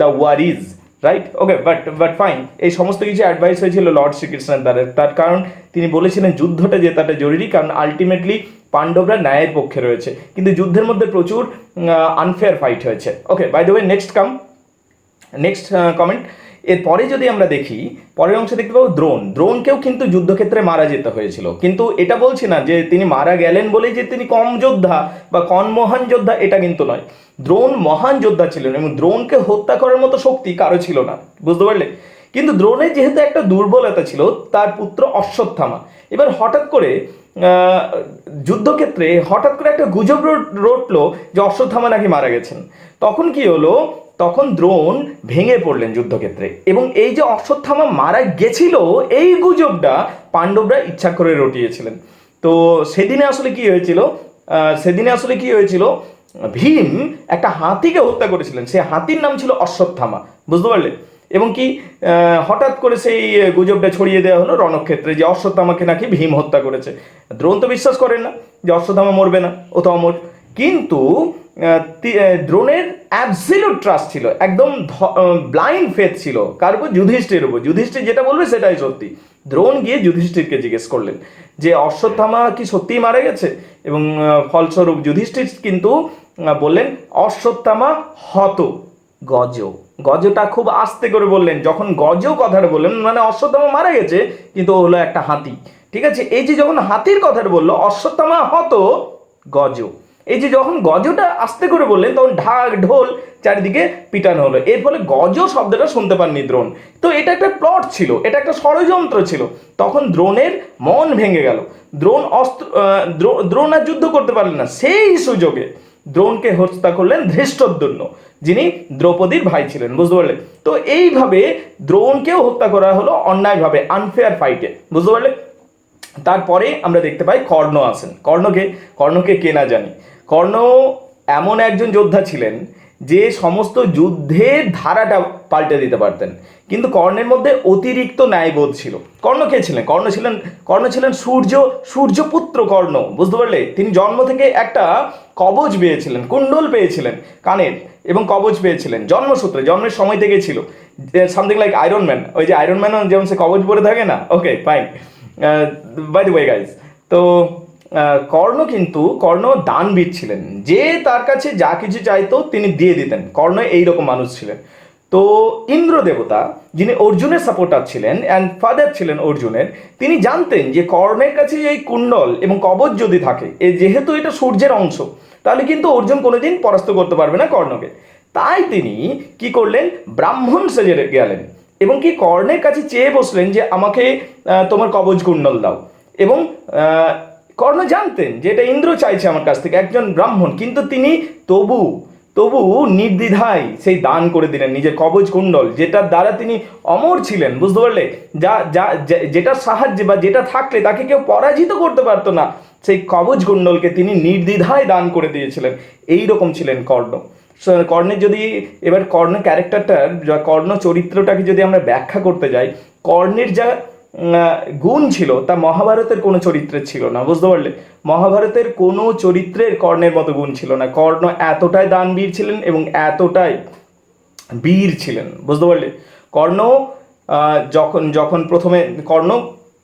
the war is, right? Okay, but fine. এই সমস্ত কিছু অ্যাডভাইস হয়েছিল লর্ড শ্রীকৃষ্ণের দ্বারা। তার কারণ তিনি বলেছিলেন যুদ্ধটা জেতাটা জরুরি, কারণ আলটিমেটলি পাণ্ডবরা ন্যায়ের পক্ষে রয়েছে, কিন্তু যুদ্ধের মধ্যে প্রচুর আনফেয়ার ফাইট হয়েছে। Okay, by the way, next comment. এরপরে যদি আমরা দেখি, পরের অংশে দেখতে পাবো দ্রোণকেও কিন্তু যুদ্ধক্ষেত্রে মারা যেতে হয়েছিল, কিন্তু এটা বলছি না যে তিনি মারা গেলেন বলেই যে তিনি কম যোদ্ধা বা কম মহান যোদ্ধা, এটা কিন্তু নয়। দ্রোণ মহান যোদ্ধা ছিলেন, এবং দ্রোণকে হত্যা করার মতো শক্তি কারো ছিল না, বুঝতে পারলে? কিন্তু দ্রোণের যেহেতু একটা দুর্বলতা ছিল, তার পুত্র অশ্বত্থামা এবার হঠাৎ করে যুদ্ধক্ষেত্রে হঠাৎ করে একটা গুজব রটলো যে অশ্বত্থামা নাকি মারা গেছেন। তখন কি হলো, তখন দ্রোণ ভেঙে পড়লেন যুদ্ধক্ষেত্রে, এবং এই যে অশ্বত্থামা মারা গেছিল এই গুজবটা পাণ্ডবরা ইচ্ছা করে রটিয়েছিলেন। তো সেদিনে আসলে কি হয়েছিল, ভীম একটা হাতিকে হত্যা করেছিলেন, সেই হাতির নাম ছিল অশ্বত্থামা, বুঝতে পারলে? এবং কি হঠাৎ করে সেই গুজবটা ছড়িয়ে দেওয়া হলো রণক্ষেত্রে যে অশ্বত্থামাকে নাকি ভীম হত্যা করেছে। দ্রোণ তো বিশ্বাস করেন না যে অশ্বত্থামা মরবে না, ও তো অমর। কিন্তু দ্রোণের অ্যাবসলিউট ট্রাস্ট ছিল, একদম ব্লাইন্ড ফেথ ছিল কার উপর? যুধিষ্ঠিরের উপর। যুধিষ্ঠির যেটা বলবে সেটাই সত্যি। দ্রোণ গিয়ে যুধিষ্ঠিরকে জিজ্ঞেস করলেন যে অশ্বত্থামা কি সত্যিই মারা গেছে, এবং ফলস্বরূপ যুধিষ্ঠির কিন্তু বললেন অশ্বত্থামা হত গজটা খুব আস্তে করে বললেন। যখন গজ কথাটা বললেন মানে অশ্বত্থামা মারা গেছে, কিন্তু ও হলো একটা হাতি, ঠিক আছে? এই যে যখন হাতির কথাটা বললো অশ্বত্থামা হত গজ, এই যে যখন গজটা আস্তে করে বললেন তখন ঢাক ঢোল চারিদিকে পিটানো হলো, এর ফলে গজ শব্দটা শুনতে পাননি দ্রোণ। তো এটা একটা প্লট ছিল, এটা একটা ষড়যন্ত্র ছিল। তখন দ্রোণের মন ভেঙে গেল, দ্রোণ আর যুদ্ধ করতে পারলেন না। সেই সুযোগে দ্রোণকে হত্যা করলেন ধৃষ্টদ্যুম্ন, যিনি দ্রৌপদীর ভাই ছিলেন, বুঝতে পারলে? তো এইভাবে দ্রোণকেও হত্যা করা হলো অন্যায়ভাবে, আনফেয়ার ফাইটে, বুঝতে পারলে? তারপরে আমরা দেখতে পাই কর্ণ আসেন। কর্ণকে কে না জানি। কর্ণ এমন একজন যোদ্ধা ছিলেন যে সমস্ত যুদ্ধের ধারাটা পাল্টে দিতে পারতেন, কিন্তু কর্ণের মধ্যে অতিরিক্ত ন্যায়বোধ ছিল। কর্ণ কে ছিলেন? কর্ণ ছিলেন সূর্যপুত্র কর্ণ, বুঝতে পারলে? তিনি জন্ম থেকে একটা কবচ পেয়েছিলেন, কুণ্ডল পেয়েছিলেন কানের, এবং কবচ পেয়েছিলেন জন্মসূত্রে, জন্মের সময় থেকে ছিল। সামথিং লাইক আয়রন ম্যান, ওই যে আয়রন ম্যান যেমন সে কবচ পরে থাকে না। Okay, fine. By the way guys, তো কর্ণ দানবীর ছিলেন, যে তার কাছে যা কিছু চাইতো তিনি দিয়ে দিতেন। কর্ণ এইরকম মানুষ ছিলেন। তো ইন্দ্র দেবতা, যিনি অর্জুনের সাপোর্টার ছিলেন অ্যান্ড ফাদার ছিলেন অর্জুনের, তিনি জানতেন যে কর্ণের কাছে এই কুণ্ডল এবং কবচ যদি থাকে, যেহেতু এটা সূর্যের অংশ, তাহলে কিন্তু অর্জুন কোনোদিন পরাস্ত করতে পারবে না কর্ণকে। তাই তিনি কি করলেন, ব্রাহ্মণ সেজে গেলেন, এবং কি কর্ণের কাছে চেয়ে বসলেন যে আমাকে তোমার কবচ কুণ্ডল দাও। এবং কর্ণ জানতেন যে এটা ইন্দ্র চাইছে আমার কাছ থেকে, একজন ব্রাহ্মণ, কিন্তু তিনি তবু নির্দ্বিধায় সেই দান করে দিলেন নিজের কবচ কুণ্ডল, যেটার দ্বারা তিনি অমর ছিলেন, বুঝতে পারলে? যেটার সাহায্যে বা যেটা থাকলে তাকে কেউ পরাজিত করতে পারতো না, সেই কবচ কুণ্ডলকে তিনি নির্দ্বিধায় দান করে দিয়েছিলেন। এই রকম ছিলেন কর্ণ। কর্ণের যদি এবার কর্ণ ক্যারেক্টারটার, কর্ণ চরিত্রটাকে যদি আমরা ব্যাখ্যা করতে যাই, কর্ণের যা গুণ ছিল তা মহাভারতের কোনো চরিত্রের ছিল না, বুঝতে পারলে? মহাভারতের কোনো চরিত্রের কর্ণের মতো গুণ ছিল না। কর্ণ এতটাই দানবীর ছিলেন এবং এতটাই বীর ছিলেন, বুঝতে পারলে? কর্ণ যখন প্রথমে কর্ণ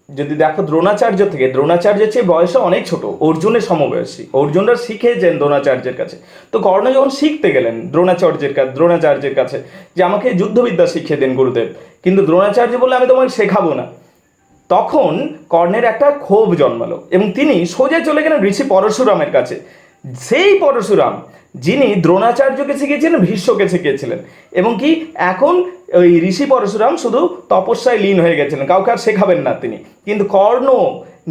যদি দেখো দ্রোণাচার্যের চেয়ে বয়সে অনেক ছোট, অর্জুনের সমবয়সী। অর্জুনরা শিখেছেন দ্রোণাচার্যের কাছে। তো কর্ণ যখন শিখতে গেলেন দ্রোণাচার্যের কাছে যে আমাকে যুদ্ধবিদ্যা শিখিয়ে দেন গুরুদেব, কিন্তু দ্রোণাচার্য বললে আমি তোমাকে শেখাবো না। তখন কর্ণের একটা ক্ষোভ জন্মালো, এবং তিনি সোজা চলে গেলেন ঋষি পরশুরামের কাছে। সেই পরশুরাম যিনি দ্রোণাচার্যকে শিখিয়েছিলেন, ভীষ্মকে শিখিয়েছিলেন, এবং কি এখন ওই ঋষি পরশুরাম শুধু তপস্যায় লীন হয়ে গেছিলেন, কাউকে আর শেখাবেন না তিনি। কিন্তু কর্ণ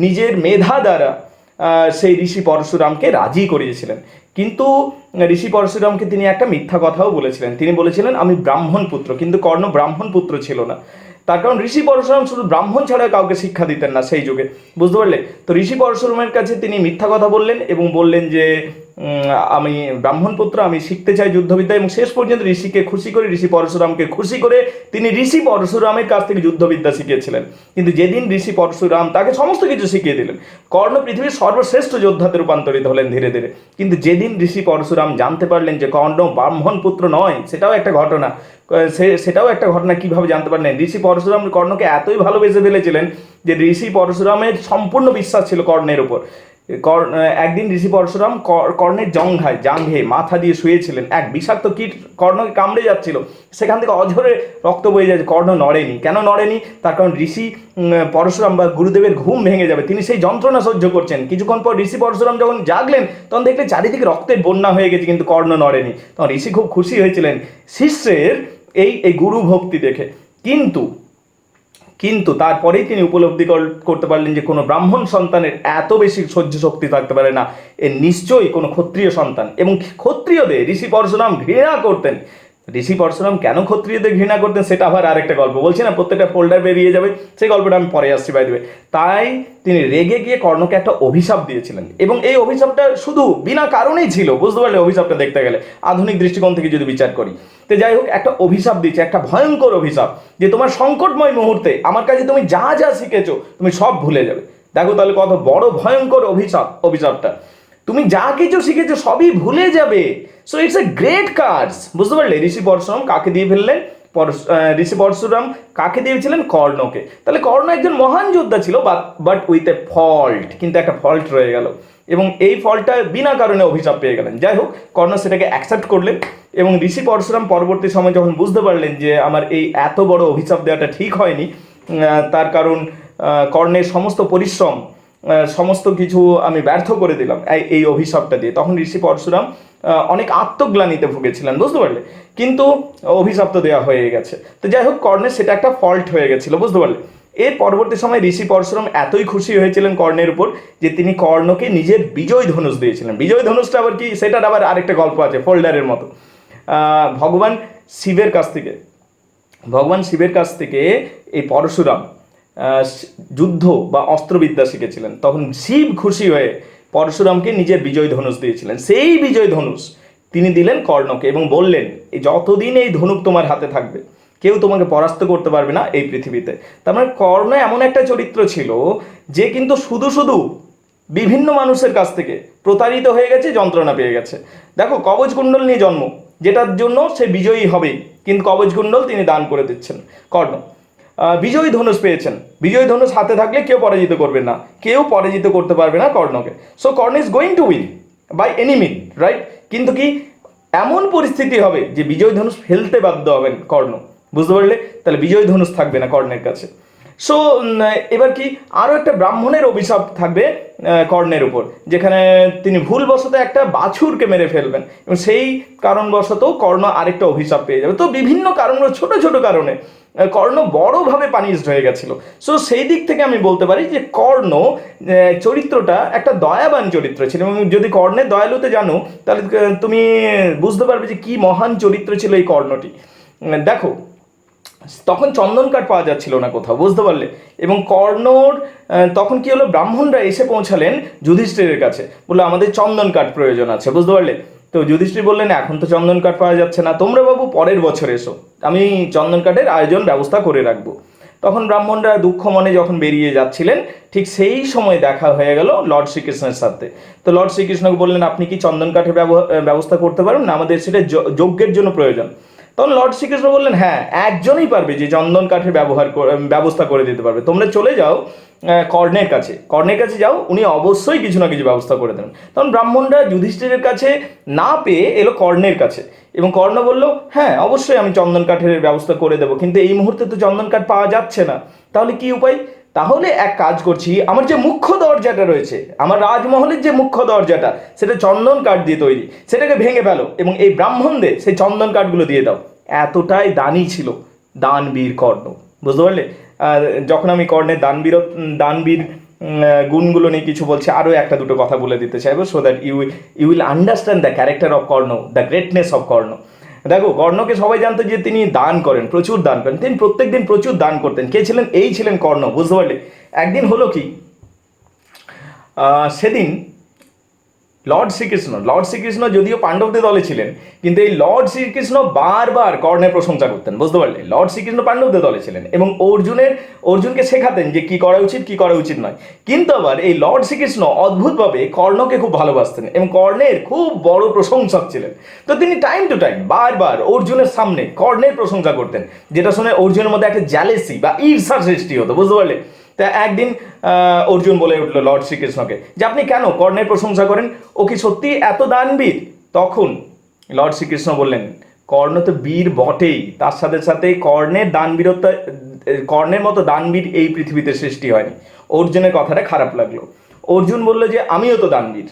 নিজের মেধা দ্বারা সেই ঋষি পরশুরামকে রাজি করিয়েছিলেন। কিন্তু ঋষি পরশুরামকে তিনি একটা মিথ্যা কথাও বলেছিলেন। তিনি বলেছিলেন আমি ব্রাহ্মণ পুত্র, কিন্তু কর্ণ ব্রাহ্মণ পুত্র ছিল না। তার কারণ ঋষি পরশুরাম শুধু ব্রাহ্মণ ছাড়া কাউকে শিক্ষা দিতেন না সেই যুগে, বুঝতে পারলে? তো ঋষি পরশুরামের কাছে তিনি মিথ্যা কথা বললেন এবং বললেন যে আমি ব্রাহ্মণ পুত্র, আমি শিখতে চাই যুদ্ধবিদ্যা। এবং শেষ পর্যন্ত ঋষিকে খুশি করে, ঋষি পরশুরামকে খুশি করে তিনি ঋষি পরশুরামের কাছ থেকে যুদ্ধবিদ্যা শিখিয়েছিলেন। কিন্তু যেদিন ঋষি পরশুরাম তাকে সমস্ত কিছু শিখিয়ে দিলেন, কর্ণ পৃথিবীর সর্বশ্রেষ্ঠ যোদ্ধাতে রূপান্তরিত হলেন ধীরে ধীরে। কিন্তু যেদিন ঋষি পরশুরাম জানতে পারলেন যে কর্ণ ব্রাহ্মণ পুত্র নয়, সেটাও একটা ঘটনা। সেটাও একটা ঘটনা। কিভাবে জানতে পারলেন? ঋষি পরশুরাম কর্ণকে এতই ভালোবেসে ফেলেছিলেন যে ঋষি পরশুরামের সম্পূর্ণ বিশ্বাস ছিল কর্ণের উপর। একদিন ঋষি পরশুরাম কর্ণের জাঙ্ঘে মাথা দিয়ে শুয়েছিলেন, এক বিষাক্ত কীট কর্ণকে কামড়ে যাচ্ছিল, সেখান থেকে অঝরে রক্ত বয়ে যাচ্ছে। কর্ণ নড়েনি। কেন নড়েনি? তার কারণ ঋষি পরশুরাম বা গুরুদেবের ঘুম ভেঙে যাবে, তিনি সেই যন্ত্রণা সহ্য করছেন। কিছুক্ষণ পর ঋষি পরশুরাম যখন জাগলেন, তখন দেখলেন চারিদিকে রক্তের বন্যা হয়ে গেছে, কিন্তু কর্ণ নড়েনি। তখন ঋষি খুব খুশি হয়েছিলেন শিষ্যের এই গুরু ভক্তি দেখে। কিন্তু তারপরেই তিনি উপলব্ধি করতে পারলেন যে কোনো ব্রাহ্মণ সন্তানের এত বেশি সহ্য শক্তি থাকতে পারে না, এ নিশ্চয়ই কোনো ক্ষত্রিয় সন্তান। এবং ক্ষত্রিয়দের ঋষি পরশুরাম ঘৃণা করতেন। ঋষি পরশুরাম কেন ক্ষত্রিয়দের ঘৃণা করতেন সেটা আবার আরেকটা গল্প, বলছি না, প্রত্যেকটা ফোল্ডার বেরিয়ে যাবে, সেই গল্পটা আমি পরে আসছি বাই দেবে। তাই তিনি রেগে গিয়ে কর্ণকে একটা অভিশাপ দিয়েছিলেন, এবং এই অভিশাপটা শুধু বিনা কারণেই ছিল, বুঝতে পারলে? অভিশাপটা দেখতে গেলে আধুনিক দৃষ্টিকোণ থেকে যদি বিচার করি, তো যাই হোক, একটা অভিশাপ দিয়েছে, একটা ভয়ঙ্কর অভিশাপ, যে তোমার সংকটময় মুহূর্তে আমার কাছে তুমি যা যা শিখেছো তুমি সব ভুলে যাবে। দেখো তাহলে কত বড় ভয়ঙ্কর অভিশাপটা। তুমি যা কিছু শিখেছো সবই ভুলে যাবে। সো ইটস এ গ্রেট কাজ, বুঝতে পারলে? ঋষি পরশুরাম কাকে দিয়ে ফেললেন? ঋষি পরশুরাম কাকে দিয়েছিলেন? কর্ণকে। তাহলে কর্ণ একজন মহান যোদ্ধা ছিল, বাট উইথ এ ফল্ট, কিন্তু একটা ফল্ট রয়ে গেল, এবং এই ফলটা বিনা কারণে অভিশাপ পেয়ে গেলেন। যাই হোক, কর্ণ সেটাকে অ্যাকসেপ্ট করলেন, এবং ঋষি পরশুরাম পরবর্তী সময় যখন বুঝতে পারলেন যে আমার এই এত বড় অভিশাপ দেওয়াটা ঠিক হয়নি, তার কারণ কর্ণের সমস্ত পরিশ্রম, সমস্ত কিছু আমি ব্যর্থ করে দিলাম এই অভিশাপটা দিয়ে, তখন ঋষি পরশুরাম অনেক আত্মগ্লানিতে ভুগেছিলেন, বুঝতে পারলে? কিন্তু অভিশাপ তো দেওয়া হয়ে গেছে। তো যাই হোক, কর্ণের সেটা একটা ফল্ট হয়ে গেছিল, বুঝতে পারলে? এর পরবর্তী সময় ঋষি পরশুরাম এতই খুশি হয়েছিলেন কর্ণের উপর যে তিনি কর্ণকে নিজের বিজয় ধনুষ দিয়েছিলেন। বিজয় ধনুষটা আবার কি, সেটার আবার আরেকটা গল্প আছে ফোল্ডারের মতো। ভগবান শিবের কাছ থেকে এই পরশুরাম যুদ্ধ বা অস্ত্রবিদ্যা শিখেছিলেন। তখন শিব খুশি হয়ে পরশুরামকে নিজের বিজয় ধনুষ দিয়েছিলেন। সেই বিজয় ধনুষ তিনি দিলেন কর্ণকে এবং বললেন, যতদিন এই ধনুক তোমার হাতে থাকবে কেউ তোমাকে পরাস্ত করতে পারবে না এই পৃথিবীতে। তার মানে কর্ণ এমন একটা চরিত্র ছিল যে কিন্তু শুধু বিভিন্ন মানুষের কাছ থেকে প্রতারিত হয়ে গেছে, যন্ত্রণা পেয়ে গেছে। দেখো, কবচ কুণ্ডল নিয়ে জন্ম, যেটার জন্য সে বিজয়ী হবেই, কিন্তু কবচ কুণ্ডল তিনি দান করে দিচ্ছেন কর্ণ। বিজয়ী ধনুষ পেয়েছেন, বিজয়ী ধনুষ হাতে থাকলে কেউ পরাজিত করবে না, কেউ পরাজিত করতে পারবে না কর্ণকে। So Karna is going to win by any mean, right? কিন্তু কি এমন পরিস্থিতি হবে যে বিজয় ধনুষ ফেলতে বাধ্য হবেন কর্ণ, বুঝতে পারলে? তাহলে বিজয় ধনুষ থাকবে না কর্ণের কাছে। সো এবার কি, আরও একটা ব্রাহ্মণের অভিশাপ থাকবে কর্ণের উপর, যেখানে তিনি ভুলবশত একটা বাছুরকে মেরে ফেলবেন, এবং সেই কারণবশত কর্ণ আরেকটা অভিশাপ পেয়ে যাবে। তো বিভিন্ন কারণ, ছোট ছোট কারণে কর্ণ বড়ভাবে পানিশড হয়ে গেছিল। সো সেই দিক থেকে আমি বলতে পারি যে কর্ণ চরিত্রটা একটা দয়াবান চরিত্র ছিল, এবং যদি কর্ণের দয়ালুতে জানো তাহলে তুমি বুঝতে পারবে যে কি মহান চরিত্র ছিল এই কর্ণটি। দেখো, তখন চন্দন কাঠ পাওয়া যাচ্ছিল না কোথাও, বুঝতে পারলে? এবং কর্ণর তখন কি হলো, ব্রাহ্মণরা এসে পৌঁছালেন যুধিষ্ঠিরের কাছে, বললো আমাদের চন্দন কাঠ প্রয়োজন আছে, বুঝতে পারলে? তো যুধিষ্ঠির বললেন এখন তো চন্দন কাঠ পাওয়া যাচ্ছে না, তোমরা বাবু পরের বছর এসো, আমি চন্দন কাঠের আয়োজন ব্যবস্থা করে রাখবো। তখন ব্রাহ্মণরা দুঃখ মনে যখন বেরিয়ে যাচ্ছিলেন, ঠিক সেই সময় দেখা হয়ে গেল লর্ড শ্রীকৃষ্ণের সাথে। তো লর্ড শ্রীকৃষ্ণকে বললেন আপনি কি চন্দন কাঠের ব্যবস্থা করতে পারেন না, আমাদের সেটা যজ্ঞের জন্য প্রয়োজন। তখন লর্ড শ্রীকৃষ্ণ বললেন হ্যাঁ, একজনই পারবে যে চন্দন কাঠের ব্যবস্থা করে দিতে পারবে, তোমরা চলে যাও কর্ণের কাছে যাও, উনি অবশ্যই কিছু না কিছু ব্যবস্থা করে দেবেন। তখন ব্রাহ্মণরা যুধিষ্ঠিরের কাছে না পেয়ে এলো কর্ণের কাছে, এবং কর্ণ বলল হ্যাঁ অবশ্যই আমি চন্দন কাঠের ব্যবস্থা করে দেবো, কিন্তু এই মুহূর্তে তো চন্দন কাঠ পাওয়া যাচ্ছে না, তাহলে কি উপায়? তাহলে এক কাজ করছি, আমার যে মুখ্য দরজাটা রয়েছে, আমার রাজমহলের যে মুখ্য দরজাটা, সেটা চন্দন কাঠ দিয়ে তৈরি, সেটাকে ভেঙে ফেলো এবং এই ব্রাহ্মণদের সেই চন্দন কাঠগুলো দিয়ে দাও। এতটাই দানি ছিল দানবীর কর্ণ, বুঝতে পারলে? যখন আমি কর্ণের দানবীর গুণগুলো নিয়ে কিছু বলছে, আরও একটা দুটো কথা বলে দিতে চাইবো, so that you will understand the character of Karna, the greatness of Karna. দেখো, কর্ণকে সবাই জানতো যে তিনি দান করেন, প্রচুর দান করেন, তিনি প্রত্যেকদিন প্রচুর দান করতেন। কে ছিলেন? এই ছিলেন কর্ণ, বুঝতে পারলে? একদিন হলো কি, সেদিন লর্ড শ্রীকৃষ্ণ যদিও পাণ্ডবদের দলে ছিলেন, কিন্তু এই লর্ড শ্রীকৃষ্ণ বারবার কর্ণের প্রশংসা করতেন, বুঝতে পারলে? লর্ড শ্রীকৃষ্ণ পাণ্ডবদের দলে ছিলেন এবং অর্জুনকে শেখাতেন যে কি করা উচিত কি করা উচিত নয়। কিন্তু আবার এই লর্ড শ্রীকৃষ্ণ অদ্ভুতভাবে কর্ণকে খুব ভালোবাসতেন এবং কর্ণের খুব বড় প্রশংসক ছিলেন। তো তিনি টাইম টু টাইম বারবার অর্জুনের সামনে কর্ণের প্রশংসা করতেন, যেটা শুনে অর্জুনের মধ্যে একটা জ্যালেসি বা ঈর্ষার সৃষ্টি হতো, বুঝতে পারলে? তা একদিন অর্জুন বলে উঠলো লর্ড শ্রীকৃষ্ণকে যে আপনি কেন কর্ণের প্রশংসা করেন, ও কি সত্যি এত দানবীর? তখন লর্ড শ্রীকৃষ্ণ বললেন, কর্ণ তো বীর বটেই, তার সাথে সাথে কর্ণের মতো দানবীর এই পৃথিবীতে সৃষ্টি হয়নি। অর্জুনের কথাটা খারাপ লাগলো। অর্জুন বলল যে আমিও তো দানবীর,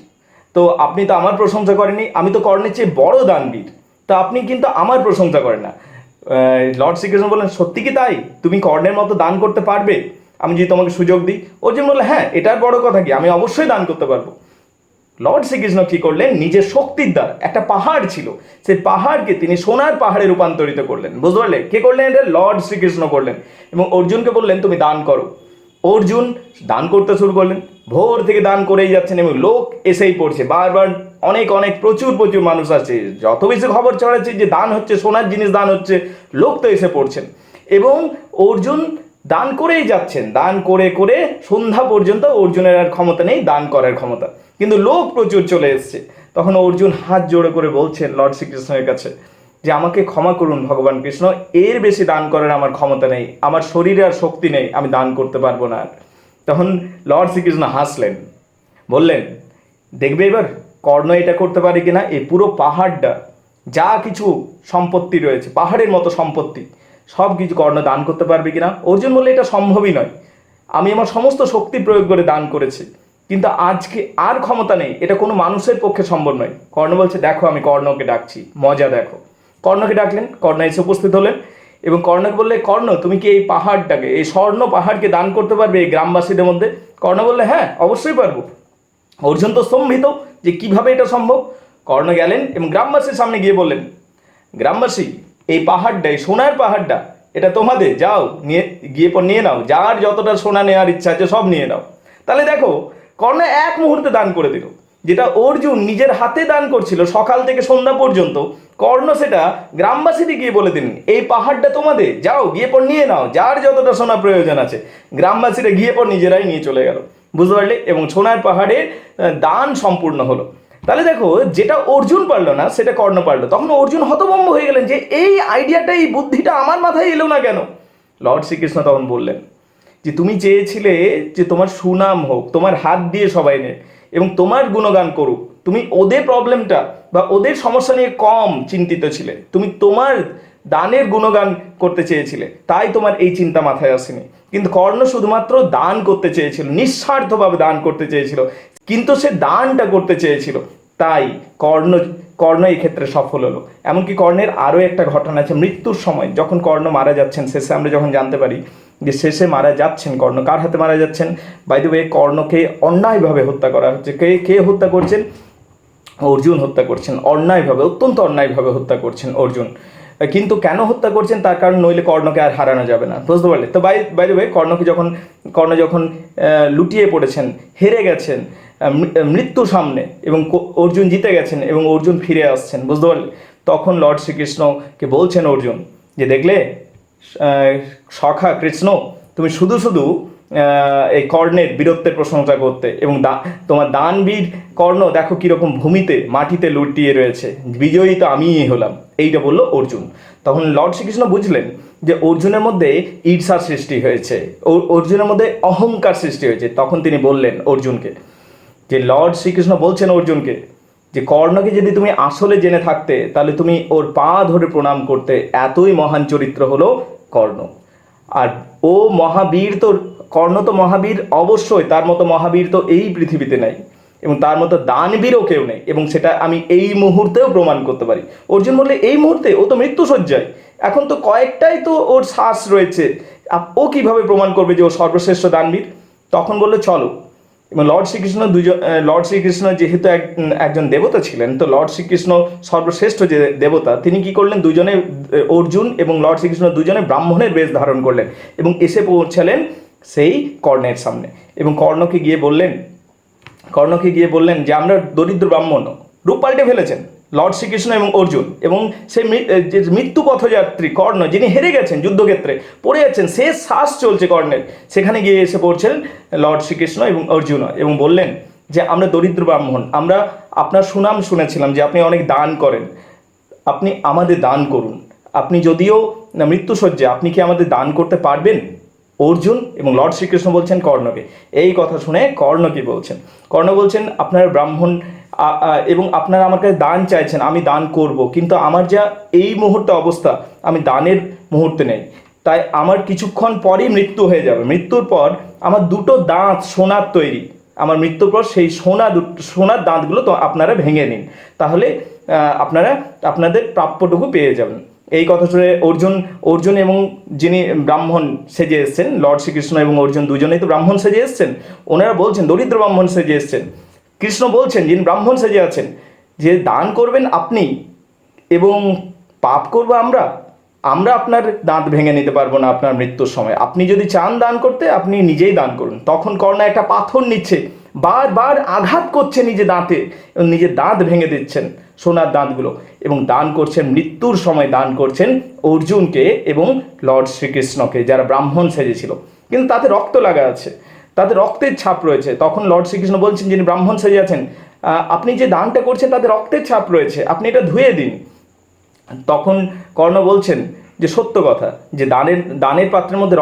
তো আপনি তো আমার প্রশংসা করেননি, আমি তো কর্ণের চেয়ে বড় দানবীর, তা আপনি কিন্তু আমার প্রশংসা করেন না। লর্ড শ্রীকৃষ্ণ বললেন, সত্যি কি তাই? তুমি কর্ণের মতো দান করতে পারবে আমি যদি তোমাকে সুযোগ দিই? অর্জুন বললে, হ্যাঁ, এটার বড় কথা কি, আমি অবশ্যই দান করতে পারবো। লর্ড শ্রীকৃষ্ণ কি করলেন, নিজের শক্তির দ্বারা, একটা পাহাড় ছিল, সেই পাহাড়কে তিনি সোনার পাহাড়ে রূপান্তরিত করলেন, বুঝতে পারলে? কে করলেন এটা? লর্ড শ্রীকৃষ্ণ করলেন। এবং অর্জুনকে বললেন তুমি দান করো। অর্জুন দান করতে শুরু করলেন, ভোর থেকে দান করেই যাচ্ছেন এবং লোক এসেই পড়ছে, বারবার অনেক অনেক প্রচুর প্রচুর মানুষ আছে, যত বেশি খবর ছড়াচ্ছে যে দান হচ্ছে, সোনার জিনিস দান হচ্ছে, লোক তো এসে পড়ছেন। এবং অর্জুন দান করেই যাচ্ছেন, দান করে করে সন্ধ্যা পর্যন্ত অর্জুনের আর ক্ষমতা নেই দান করার ক্ষমতা, কিন্তু লোক প্রচুর চলে এসছে। তখন অর্জুন হাত জোড়ে করে বলছেন লর্ড শ্রীকৃষ্ণের কাছে যে আমাকে ক্ষমা করুন ভগবান কৃষ্ণ, এর বেশি দান করার আমার ক্ষমতা নেই, আমার শরীরে আর শক্তি নেই, আমি দান করতে পারবো না। তখন লর্ড শ্রীকৃষ্ণ হাসলেন, বললেন দেখবে এবার কর্ণ এটা করতে পারে কিনা, এই পুরো পাহাড়টা যা কিছু সম্পত্তি রয়েছে, পাহাড়ের মতো সম্পত্তি, সব কিছু কর্ণ দান করতে পারবে কিনা? অর্জুন বললে এটা সম্ভবই নয়, আমি আমার সমস্ত শক্তি প্রয়োগ করে দান করেছি, কিন্তু আজকে আর ক্ষমতা নেই, এটা কোনো মানুষের পক্ষে সম্ভব নয়। কর্ণ বলছে দেখো আমি কর্ণকে ডাকছি, মজা দেখো। কর্ণকে ডাকলেন, কর্ণ এসে উপস্থিত হলেন এবং কর্ণকে বললে, কর্ণ তুমি কি এই পাহাড়টাকে, এই স্বর্ণ পাহাড়কে দান করতে পারবে এই গ্রামবাসীদের মধ্যে? কর্ণ বললে হ্যাঁ, অবশ্যই পারবো। অর্জুন তো স্তম্ভিত যে কিভাবে এটা সম্ভব। কর্ণ গেলেন এবং গ্রামবাসীর সামনে গিয়ে বললেন, গ্রামবাসী, এই পাহাড়টা, এই সোনার পাহাড়টা, এটা তোমাদের, যাও নিয়ে গিয়ে পর নিয়ে নাও, যার যতটা সোনা নেওয়ার ইচ্ছা আছে সব নিয়ে নাও। তাহলে দেখো, কর্ণ এক মুহূর্তে দান করে দিল, যেটা অর্জুন নিজের হাতে দান করছিল সকাল থেকে সন্ধ্যা পর্যন্ত, কর্ণ সেটা গ্রামবাসীদের গিয়ে বলে দিন এই পাহাড়টা তোমাদের, যাও গিয়ে পর নিয়ে নাও, যার যতটা সোনা প্রয়োজন আছে। গ্রামবাসীরা গিয়ে পর নিজেরাই নিয়ে চলে গেল, বুঝতে পারলে? এবং সোনার পাহাড়ে দান সম্পূর্ণ হলো। তাহলে দেখো, যেটা অর্জুন পারলো না সেটা কর্ণ পারলো। তখন অর্জুন হতভম্ব হয়ে গেলেন যে এই আইডিয়াটা, এই বুদ্ধিটা আমার মাথায় এলো না কেন? লর্ড শ্রীকৃষ্ণ তখন বললেন যে তুমি চেয়েছিলে যে তোমার সুনাম হোক, তোমার হাত দিয়ে সবাই নেক এবং তোমার গুণগান করুক, তুমি ওদের প্রবলেমটা বা ওদের সমস্যা নিয়ে কম চিন্তিত ছিলে, তুমি তোমার দানের গুণগান করতে চেয়েছিলে, তাই তোমার এই চিন্তা মাথায় আসেনি। কিন্তু কর্ণ শুধুমাত্র দান করতে চেয়েছিল, নিঃস্বার্থভাবে দান করতে চেয়েছিল, কিন্তু সে দানটা করতে চেয়েছিল, তাই কর্ণ এই ক্ষেত্রে সফল হলো। এমনকি কর্ণের আরও একটা ঘটনা আছে, মৃত্যুর সময় যখন কর্ণ মারা যাচ্ছেন, শেষে আমরা যখন জানতে পারি যে শেষে মারা যাচ্ছেন কর্ণ, কার হাতে মারা যাচ্ছেন? বাই দ্য ওয়ে, কর্ণকে অন্যায়ভাবে হত্যা করা হচ্ছে। কে হত্যা করছেন? অর্জুন হত্যা করছেন, অন্যায়ভাবে, অত্যন্ত অন্যায়ভাবে হত্যা করছেন অর্জুন। কিন্তু কেন হত্যা করছেন তার কারণ, নইলে কর্ণকে আর হারানো যাবে না, বুঝতে পারলে? তো বাই দ্য ওয়ে, কর্ণ যখন লুটিয়ে পড়েছেন, হেরে গেছেন মৃত্যু সামনে, এবং অর্জুন জিতে গেছেন এবং অর্জুন ফিরে আসছেন, বুঝতে পারলে? তখন লর্ড শ্রীকৃষ্ণকে বলছেন অর্জুন যে দেখলে সখা কৃষ্ণ, তুমি শুধু শুধু এই কর্ণের বীরত্বের প্রশংসা করতে, এবং তোমার দানবীর কর্ণ দেখো কীরকম ভূমিতে মাটিতে লুটিয়ে রয়েছে, বিজয়ী তো আমিই হলাম, এইটা বলল অর্জুন। তখন লর্ড শ্রীকৃষ্ণ বুঝলেন যে অর্জুনের মধ্যে ঈর্ষার সৃষ্টি হয়েছে, অর্জুনের মধ্যে অহংকার সৃষ্টি হয়েছে। তখন তিনি বললেন অর্জুনকে যে, লর্ড শ্রীকৃষ্ণ বলছেন অর্জুনকে যে কর্ণকে যদি তুমি আসলে জেনে থাকতে তাহলে তুমি ওর পা ধরে প্রণাম করতে, এতই মহান চরিত্র হলো কর্ণ। আর ও মহাবীর তো, কর্ণ তো মহাবীর অবশ্যই, তার মতো মহাবীর তো এই পৃথিবীতে নেই, এবং তার মতো দানবীরও কেউ নেই, এবং সেটা আমি এই মুহূর্তেও প্রমাণ করতে পারি। অর্জুন বললে এই মুহূর্তে? ও তো মৃত্যুশয্যায়, এখন তো কয়েকটাই তো ওর শ্বাস রয়েছে, ও কিভাবে প্রমাণ করবে যে ও সর্বশ্রেষ্ঠ দানবীর? তখন বললো চলো। এবং লর্ড শ্রীকৃষ্ণ যেহেতু একজন দেবতা ছিলেন, তো লর্ড শ্রীকৃষ্ণ সর্বশ্রেষ্ঠ যে দেবতা, তিনি কি করলেন, দুজনে অর্জুন এবং লর্ড শ্রীকৃষ্ণ দুজনে ব্রাহ্মণের বেশ ধারণ করলেন এবং এসে পৌঁছালেন সেই কর্ণের সামনে। এবং কর্ণকে গিয়ে বললেন যে আমরা দরিদ্র ব্রাহ্মণ। রূপ পাল্টে ফেলেছেন লর্ড শ্রীকৃষ্ণ এবং অর্জুন, এবং সেই যে মৃত্যু পথযাত্রী কর্ণ, যিনি হেরে গেছেন যুদ্ধক্ষেত্রে, পড়ে যাচ্ছেন, শেষ শ্বাস চলছে কর্ণের, সেখানে গিয়ে এসে পড়ছেন লর্ড শ্রীকৃষ্ণ এবং অর্জুন, এবং বললেন যে আমরা দরিদ্র ব্রাহ্মণ, আমরা আপনার সুনাম শুনেছিলাম যে আপনি অনেক দান করেন, আপনি আমাদের দান করুন। আপনি যদিও মৃত্যুসজ্জা, আপনি কি আমাদের দান করতে পারবেন? অর্জুন এবং লর্ড শ্রীকৃষ্ণ বলছেন কর্ণকে। এই কথা শুনে কর্ণ কি বলছেন? কর্ণ বলছেন আপনারা ব্রাহ্মণ এবং আপনারা আমার কাছে দান চাইছেন, আমি দান করব, কিন্তু আমার যা এই মুহূর্তে অবস্থা, আমি দানের মুহূর্তে নেই, তাই আমার কিছুক্ষণ পরই মৃত্যু হয়ে যাবে। মৃত্যুর পর আমার দুটো দাঁত সোনার তৈরি, আমার মৃত্যুর পর সেই সোনার দাঁতগুলো তো আপনারা ভেঙে নিন, তাহলে আপনারা আপনাদের প্রাপ্যটুকু পেয়ে যাবেন। এই কথা শুনে অর্জুন এবং যিনি ব্রাহ্মণ সেজে এসছেন, লর্ড শ্রীকৃষ্ণ এবং অর্জুন দুজনেই তো ব্রাহ্মণ সেজে এসছেন, ওনারা বলছেন দরিদ্র ব্রাহ্মণ সেজে এসছেন। কৃষ্ণ বলছেন, যিনি ব্রাহ্মণ সেজে আছেন, যে দান করবেন আপনি এবং পাপ করবো আমরা আপনার দাঁত ভেঙে নিতে পারবো না আপনার মৃত্যুর সময়। আপনি যদি চান দান করতে, আপনি নিজেই দান করুন। তখন কর্ণ একটা পাথর নিচ্ছে, বারবার আঘাত করছে নিজে দাঁতে, এবং নিজের দাঁত ভেঙে দিচ্ছেন, সোনার দাঁতগুলো, এবং দান করছেন, মৃত্যুর সময় দান করছেন অর্জুনকে এবং লর্ড শ্রীকৃষ্ণকে, যারা ব্রাহ্মণ সেজেছিল, কিন্তু তাতে রক্ত লাগা আছে, তাতে রক্তের ছাপ রয়েছে। তখন লর্ড শ্রীকৃষ্ণ বলছেন, যিনি ব্রাহ্মণ সেজে আছেন, আপনি যে দানটা করছেন তাতে রক্তের ছাপ রয়েছে, আপনি এটা ধুয়ে দিন। তখন কর্ণ বলছেন যে সত্য কথা, যে দানের পাত্রের মধ্যে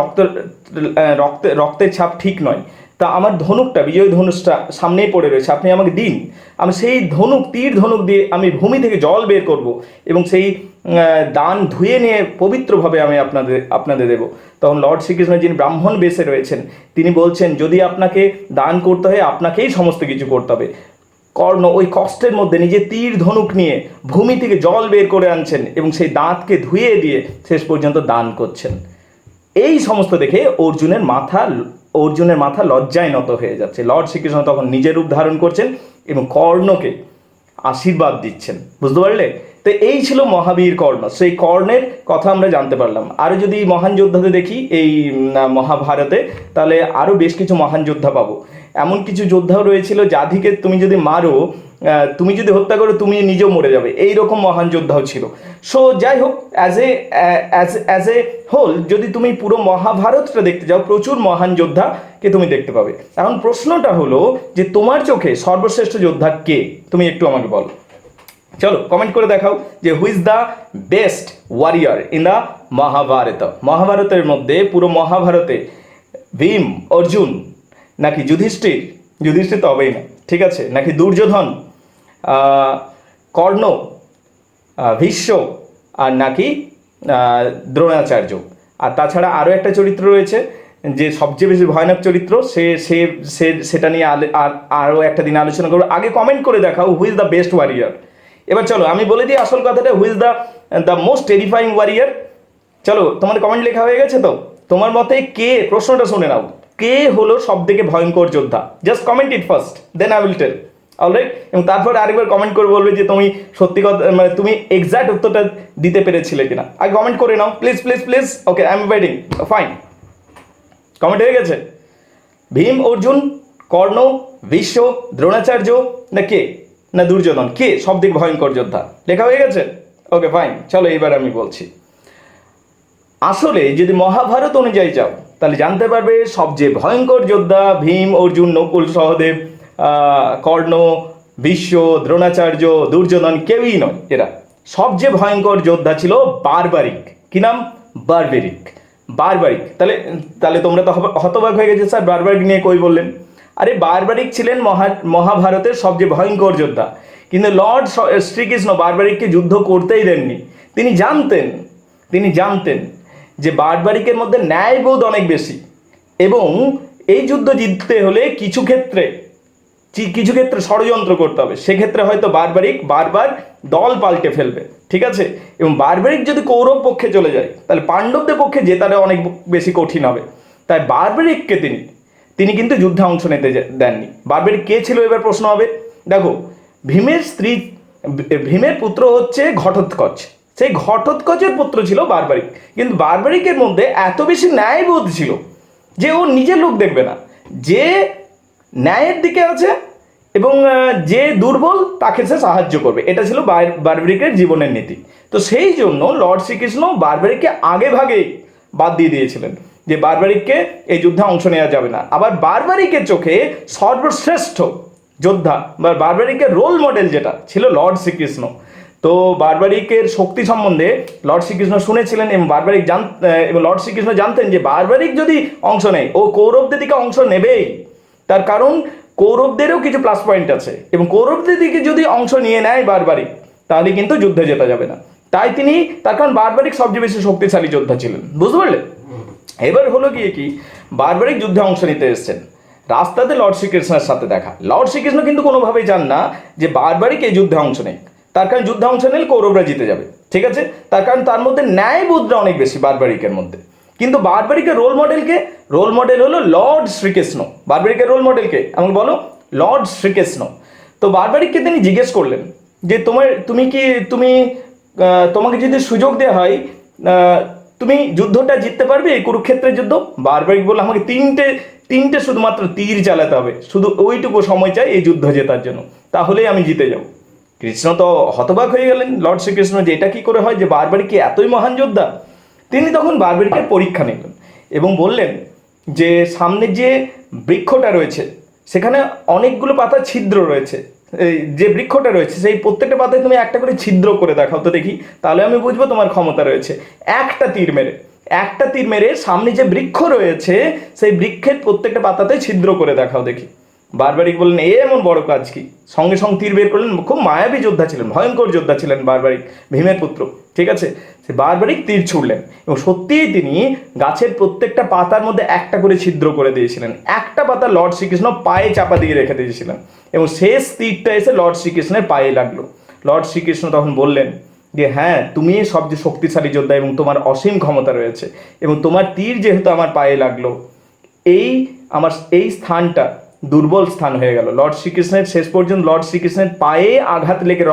রক্তের ছাপ ঠিক নয়, তা আমার ধনুকটা, বিজয় ধনুষটা সামনেই পড়ে রয়েছে, আপনি আমাকে দিন, আমি সেই তীর ধনুক দিয়ে আমি ভূমি থেকে জল বের করব এবং সেই দান ধুয়ে নিয়ে পবিত্রভাবে আমি আপনাদের দেব। তখন লর্ড শ্রীকৃষ্ণ, যিনি ব্রাহ্মণ বেশে রয়েছেন, তিনি বলছেন যদি আপনাকে দান করতে হয়, আপনাকেই সমস্ত কিছু করতে হবে। কর্ণ ওই কষ্টের মধ্যে নিজে তীর ধনুক নিয়ে ভূমি থেকে জল বের করে আনছেন এবং সেই দাঁতকে ধুয়ে দিয়ে শেষ পর্যন্ত দান করছেন। এই সমস্ত দেখে অর্জুনের মাথা লজ্জায় নত হয়ে যাচ্ছে। লর্ড শ্রীকৃষ্ণ তখন নিজের রূপ ধারণ করছেন এবং কর্ণকে আশীর্বাদ দিচ্ছেন। বুঝতে পারলে? তো এই ছিল মহাবীর কর্ণ। সেই কর্ণের কথা আমরা জানতে পারলাম। আরও যদি মহান যোদ্ধাদের দেখি এই মহাভারতে, তাহলে আরও বেশ কিছু মহান যোদ্ধা পাবো। এমন কিছু যোদ্ধাও রয়েছিল যাদিকে তুমি যদি মারো, তুমি যদি হত্যা করো, তুমি নিজেও মরে যাবে, এইরকম মহান যোদ্ধাও ছিল। সো যাই হোক, অ্যাজ এ হোল যদি তুমি পুরো মহাভারতটা দেখতে যাও, প্রচুর মহান যোদ্ধাকে তুমি দেখতে পাবে। এখন প্রশ্নটা হলো যে তোমার চোখে সর্বশ্রেষ্ঠ যোদ্ধা কে, তুমি একটু আমাকে বলো। চলো কমেন্ট করে দেখাও যে who is the best warrior in the Mahabharata. মহাভারতের মধ্যে, পুরো মহাভারতে ভীম, অর্জুন, নাকি যুধিষ্ঠির তো হবেই না, ঠিক আছে, নাকি দুর্যোধন, কর্ণ, ভীষ্ম, আর নাকি দ্রোণাচার্য। আর তাছাড়া আরও একটা চরিত্র রয়েছে যে সবচেয়ে বেশি ভয়ানক চরিত্র, সেটা নিয়ে আরও একটা দিন আলোচনা করবো। আগে কমেন্ট করে দেখাও হু ইজ দ্য বেস্ট ওয়ারিয়ার। এবার চলো আমি বলে দিই আসল কথাটা, হু is the most terrifying warrior. চলো তোমাদের কমেন্ট লেখা হয়ে গেছে তো? তোমার মতে কে, প্রশ্নটা শুনে নাও, কে হলো সব থেকে ভয়ঙ্কর যোদ্ধা? Just comment it first, then I will tell. Alright? এবং তারপরে আরেকবার কমেন্ট করে বলবে যে তুমি সত্যি কথা, মানে তুমি এক্সাক্ট উত্তরটা দিতে পেরেছিলে কিনা। আগে কমেন্ট করে নাও please please please. Okay, I am waiting. Fine, comment হয়ে গেছে? ভীম, অর্জুন, কর্ণ, ভীষ্ম, দ্রোণাচার্য, না দুর্যোধন, কে সব থেকে ভয়ঙ্কর যোদ্ধা? লেখা হয়ে গেছে? ওকে ফাইন, চলো এইবার আমি বলছি। আসলে যদি মহাভারত অনুযায়ী যাও, তাহলে জানতে পারবে সবচেয়ে ভয়ঙ্কর যোদ্ধা ভীম, অর্জুন, নকুল, সহদেব, কর্ণ, ভীষ্ম, দ্রোণাচার্য, দুর্যোধন কেউই নয়। এরা সবচেয়ে ভয়ঙ্কর যোদ্ধা ছিল বারবারিক। কি নাম? বারবারিক। তাহলে তোমরা তো হতবাক হয়ে গেছে, স্যার বারবারিক নিয়ে কই বললেন? আরে বারবারিক ছিলেন মহাভারতের সবচেয়ে ভয়ঙ্কর যোদ্ধা, কিন্তু লর্ড শ্রীকৃষ্ণ বারবারিককে যুদ্ধ করতেই দেননি। তিনি জানতেন যে বারবারিকের মধ্যে ন্যায়বোধ অনেক বেশি, এবং এই যুদ্ধ জিততে হলে কিছু ক্ষেত্রে ষড়যন্ত্র করতে হবে। সেক্ষেত্রে হয়তো বারবারিক বারবার দল পাল্টে ফেলবে, ঠিক আছে? এবং বারবারিক যদি কৌরব পক্ষে চলে যায়, তাহলে পাণ্ডবদের পক্ষে জেতাটা অনেক বেশি কঠিন হবে। তাই বারবারিককে তিনি কিন্তু যুদ্ধে অংশ নিতে দেননি। বারবারিক কে ছিল এবার প্রশ্ন হবে। দেখো, ভীমের পুত্র হচ্ছে ঘটোৎকচ, সেই ঘটোৎকচের পুত্র ছিল বারবারিক। কিন্তু বারবারিকের মধ্যে এত বেশি ন্যায়বোধ ছিল যে ও নিজের লোক দেখবে না, যে ন্যায়ের দিকে আছে এবং যে দুর্বল তাকে সে সাহায্য করবে, এটা ছিল বারবারিকের জীবনের নীতি। তো সেই জন্য লর্ড শ্রীকৃষ্ণ বারবারিককে আগে ভাগেই বাদ দিয়ে দিয়েছিলেন যে বারবারিককে এই যুদ্ধে অংশ নেওয়া যাবে না। আবার বারবারিকের চোখে সর্বশ্রেষ্ঠ যোদ্ধা বা বারবারিকের রোল মডেল যেটা ছিল লর্ড শ্রীকৃষ্ণ। তো বারবারিকের শক্তি সম্বন্ধে লর্ড শ্রীকৃষ্ণ শুনেছিলেন এবং এবং লর্ড শ্রীকৃষ্ণ জানতেন যে বারবারিক যদি অংশ নেয় ও কৌরবদের দিকে অংশ নেবেই, তার কারণ কৌরবদেরও কিছু প্লাস পয়েন্ট আছে এবং কৌরবদের দিকে যদি অংশ নিয়ে নেয় বারবারিক, তাহলে কিন্তু যুদ্ধে জেতা যাবে না। তাই তার কারণ বারবারিক সবচেয়ে বেশি শক্তিশালী যোদ্ধা ছিলেন, বুঝতে পারলে। এবার হলো গিয়ে কি, বারবারিক যুদ্ধে অংশ নিতে এসেছেন, রাস্তাতে লর্ড শ্রীকৃষ্ণের সাথে দেখা। লর্ড শ্রীকৃষ্ণ কিন্তু কোনোভাবেই চান না যে বারবারিক এই যুদ্ধে অংশ নেয়, তার কারণ যুদ্ধে অংশ নিলে কৌরবরা জিতে যাবে, ঠিক আছে। তার কারণ তার মধ্যে ন্যায়বোধটা অনেক বেশি বারবারিকের মধ্যে। কিন্তু বারবারিকের রোল মডেল হলো লর্ড শ্রীকৃষ্ণ। বারবারিকের রোল মডেলকে আমাকে বলো, লর্ড শ্রীকৃষ্ণ। তো বারবারিককে তিনি জিজ্ঞেস করলেন যে তোমাকে যদি সুযোগ দেওয়া হয় তুমি যুদ্ধটা জিততে পারবে, এই কুরুক্ষেত্রের যুদ্ধ? বারবারিক বলল আমাকে তিনটে শুধুমাত্র তীর চালাতে হবে, শুধু ওইটুকু সময় চাই এই যুদ্ধ জেতার জন্য, তাহলেই আমি জিতে যাব। কৃষ্ণ তো হতবাক হয়ে গেলেন, লর্ড শ্রীকৃষ্ণ, যে এটা কি করে হয় যে বারবারিক কি এতই মহান যোদ্ধা? তিনি তখন বারবারিকের পরীক্ষা নিলেন এবং বললেন যে সামনে যে বৃক্ষটা রয়েছে সেখানে অনেকগুলো পাতা ছিদ্র রয়েছে, যে বৃক্ষটা রয়েছে সেই প্রত্যেকটা পাতায় তুমি একটা করে ছিদ্র করে দেখাও তো দেখি, তাহলে আমি বুঝবো তোমার ক্ষমতা রয়েছে। একটা তীর মেরে সামনে যে বৃক্ষ রয়েছে সেই বৃক্ষের প্রত্যেকটা পাতাতে ছিদ্র করে দেখাও দেখি। বারবারিক বললেন এমন বড় কাজ কি? সঙ্গে সঙ্গে তীর বের করলেন। খুব মায়াবী যোদ্ধা ছিলেন, ভয়ঙ্কর যোদ্ধা ছিলেন বারবারিক, ভীমের পুত্র, ঠিক আছে। সে বারবারিক তীর ছুড়লেন এবং সত্যিই তিনি গাছের প্রত্যেকটা পাতার মধ্যে একটা করে ছিদ্র করে দিয়েছিলেন। একটা পাতা লর্ড শ্রীকৃষ্ণ পায়ে চাপা দিয়ে রেখে দিয়েছিলেন এবং শেষ তীরটা এসে লর্ড শ্রীকৃষ্ণের পায়ে লাগলো। লর্ড শ্রীকৃষ্ণ তখন বললেন যে হ্যাঁ, তুমি সবচেয়ে শক্তিশালী যোদ্ধা এবং তোমার অসীম ক্ষমতা রয়েছে এবং তোমার তীর যেহেতু আমার পায়ে লাগলো, এই স্থানটা দুর্বল স্থান হয়ে গেল। লর্ড শ্রীকৃষ্ণের শেষ পর্যন্ত লর্ড শ্রীকৃষ্ণের পায়ে আঘাত লেগে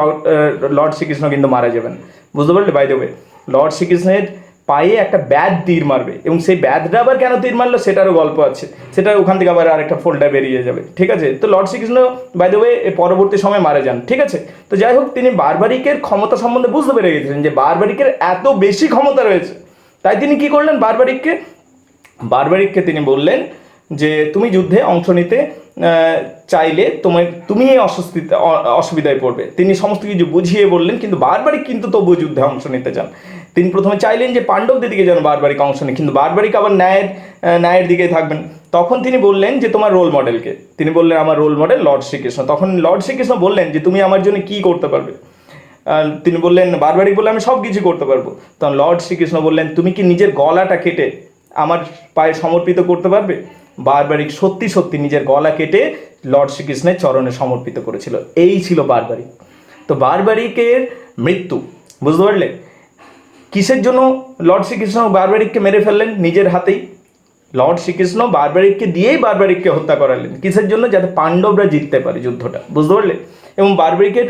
লর্ড শ্রীকৃষ্ণ কিন্তু মারা যাবেন, বুঝতে পারলে। বাই দ্য ওয়ে, লর্ড শ্রীকৃষ্ণের পায়ে একটা ব্যাধ তীর মারবে এবং সেই ব্যাধটা আবার কেন তীর মারলো সেটারও গল্প আছে, সেটা ওখান থেকে আবার আরেকটা ফোল্ডা বেরিয়ে যাবে, ঠিক আছে। তো Lord Shrikrishna by the way পরবর্তী সময় মারা যান, ঠিক আছে। তো যাই হোক, তিনি বারবারিকের ক্ষমতা সম্বন্ধে বুঝতে পেরে গেছিলেন যে বারবারিকের এত বেশি ক্ষমতা রয়েছে। তাই তিনি কি করলেন, বারবারিককে তিনি বললেন যে তুমি যুদ্ধে অংশ নিতে চাইলে তুমি অসুবিধায় পড়বে। তিনি সমস্ত কিছু বুঝিয়ে বললেন, কিন্তু বারবারিক কিন্তু তবুও যুদ্ধে অংশ নিতে চান। তিনি প্রথমে চাইলেন যে পাণ্ডবদের দিকে যেন বারবারিক অংশ নেয়, কিন্তু বারবারিক আবার ন্যায়ের দিকে থাকবেন। তখন তিনি বললেন যে তোমার রোল মডেলকে, তিনি বললেন আমার রোল মডেল লর্ড শ্রীকৃষ্ণ। তখন লর্ড শ্রীকৃষ্ণ বললেন যে তুমি আমার জন্য কি করতে পারবে? তিনি বললেন, বারবারিক বললেন আমি সব কিছু করতে পারবো। তখন লর্ড শ্রীকৃষ্ণ বললেন তুমি কি নিজের গলাটা কেটে আমার পায়ে সমর্পিত করতে পারবে? বারবারিক সত্যি নিজের গলা কেটে লর্ড শ্রীকৃষ্ণের চরণে সমর্পিত করেছিল। এই ছিল বারবারিক। তো বারবারিকের মৃত্যু, বুঝতে পারলে, কিসের জন্য লর্ড শ্রীকৃষ্ণ বারবারিককে মেরে ফেললেন? নিজের হাতেই। লর্ড শ্রীকৃষ্ণ বারবারিককে দিয়েই বারবারিককে হত্যা করালেন। কিসের জন্য? যাতে পাণ্ডবরা জিততে পারে যুদ্ধটা, বুঝতে পারলে। এবং বারবারিকের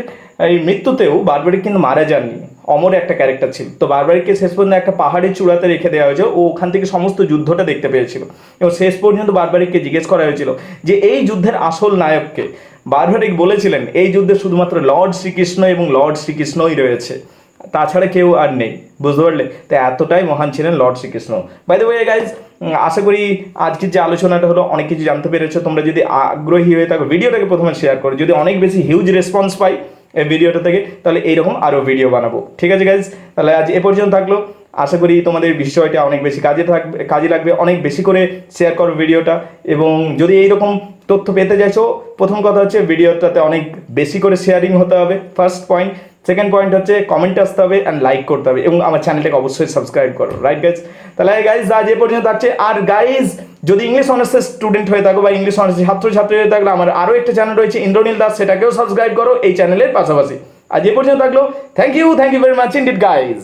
এই মৃত্যুতেও বারবারিক কিন্তু মারা যাননি, অমর একটা ক্যারেক্টার ছিল। তো বারবারিককে শেষ পর্যন্ত একটা পাহাড়ের চূড়াতে রেখে দেওয়া হয়েছে, ও ওখান থেকে সমস্ত যুদ্ধটা দেখতে পেয়েছিল এবং শেষ পর্যন্ত বারবারিককে জিজ্ঞেস করা হয়েছিল যে এই যুদ্ধের আসল নায়ককে। বারবারিক বলেছিলেন এই যুদ্ধে শুধুমাত্র লর্ড শ্রীকৃষ্ণ এবং লর্ড শ্রীকৃষ্ণই রয়েছে, তাছাড়া কেউ আর নেই, বুঝতে পারলে। তো এতটাই মহান ছিলেন lord Shrikrishna. By the way guys, আশা করি আজকের যে আলোচনাটা হলো অনেক কিছু জানতে পেরেছো। তোমরা যদি আগ্রহী হয়ে থাকো ভিডিওটাকে প্রথমে শেয়ার করো, যদি অনেক বেশি হিউজ রেসপন্স পাই এই ভিডিওটা থেকে তাহলে এইরকম আরও ভিডিও বানাবো, ঠিক আছে গাইজ। তাহলে আজ এ পর্যন্ত থাকলো। আশা করি তোমাদের বিষয়টা অনেক বেশি কাজে লাগবে। অনেক বেশি করে শেয়ার করো ভিডিওটা, এবং যদি এইরকম তথ্য পেতে চাইছো, প্রথম কথা হচ্ছে ভিডিওটাতে অনেক বেশি করে শেয়ারিং হতে হবে, ফার্স্ট পয়েন্ট। সেকেন্ড পয়েন্ট হচ্ছে কমেন্ট আসতে হবে অ্যান্ড লাইক করতে হবে, এবং আমার চ্যানেলটাকে অবশ্যই সাবস্ক্রাইব করো, রাইট গাইজ। তাহলে গাইজ আজ এ পর্যন্ত থাকছে। আর গাইজ যদি ইংলিশ অনার্সের স্টুডেন্ট হয়ে থাকো বা ইংলিশ অনার্সের ছাত্রছাত্রী হয়ে থাকলে আমার আরও একটা চ্যানেল রয়েছে ইন্দ্রনীল দাস, সেটাকেও সাবস্ক্রাইব করো এই চ্যানেলের পাশাপাশি। আজ এ পর্যন্ত থাকলো। Thank you very much indeed guys.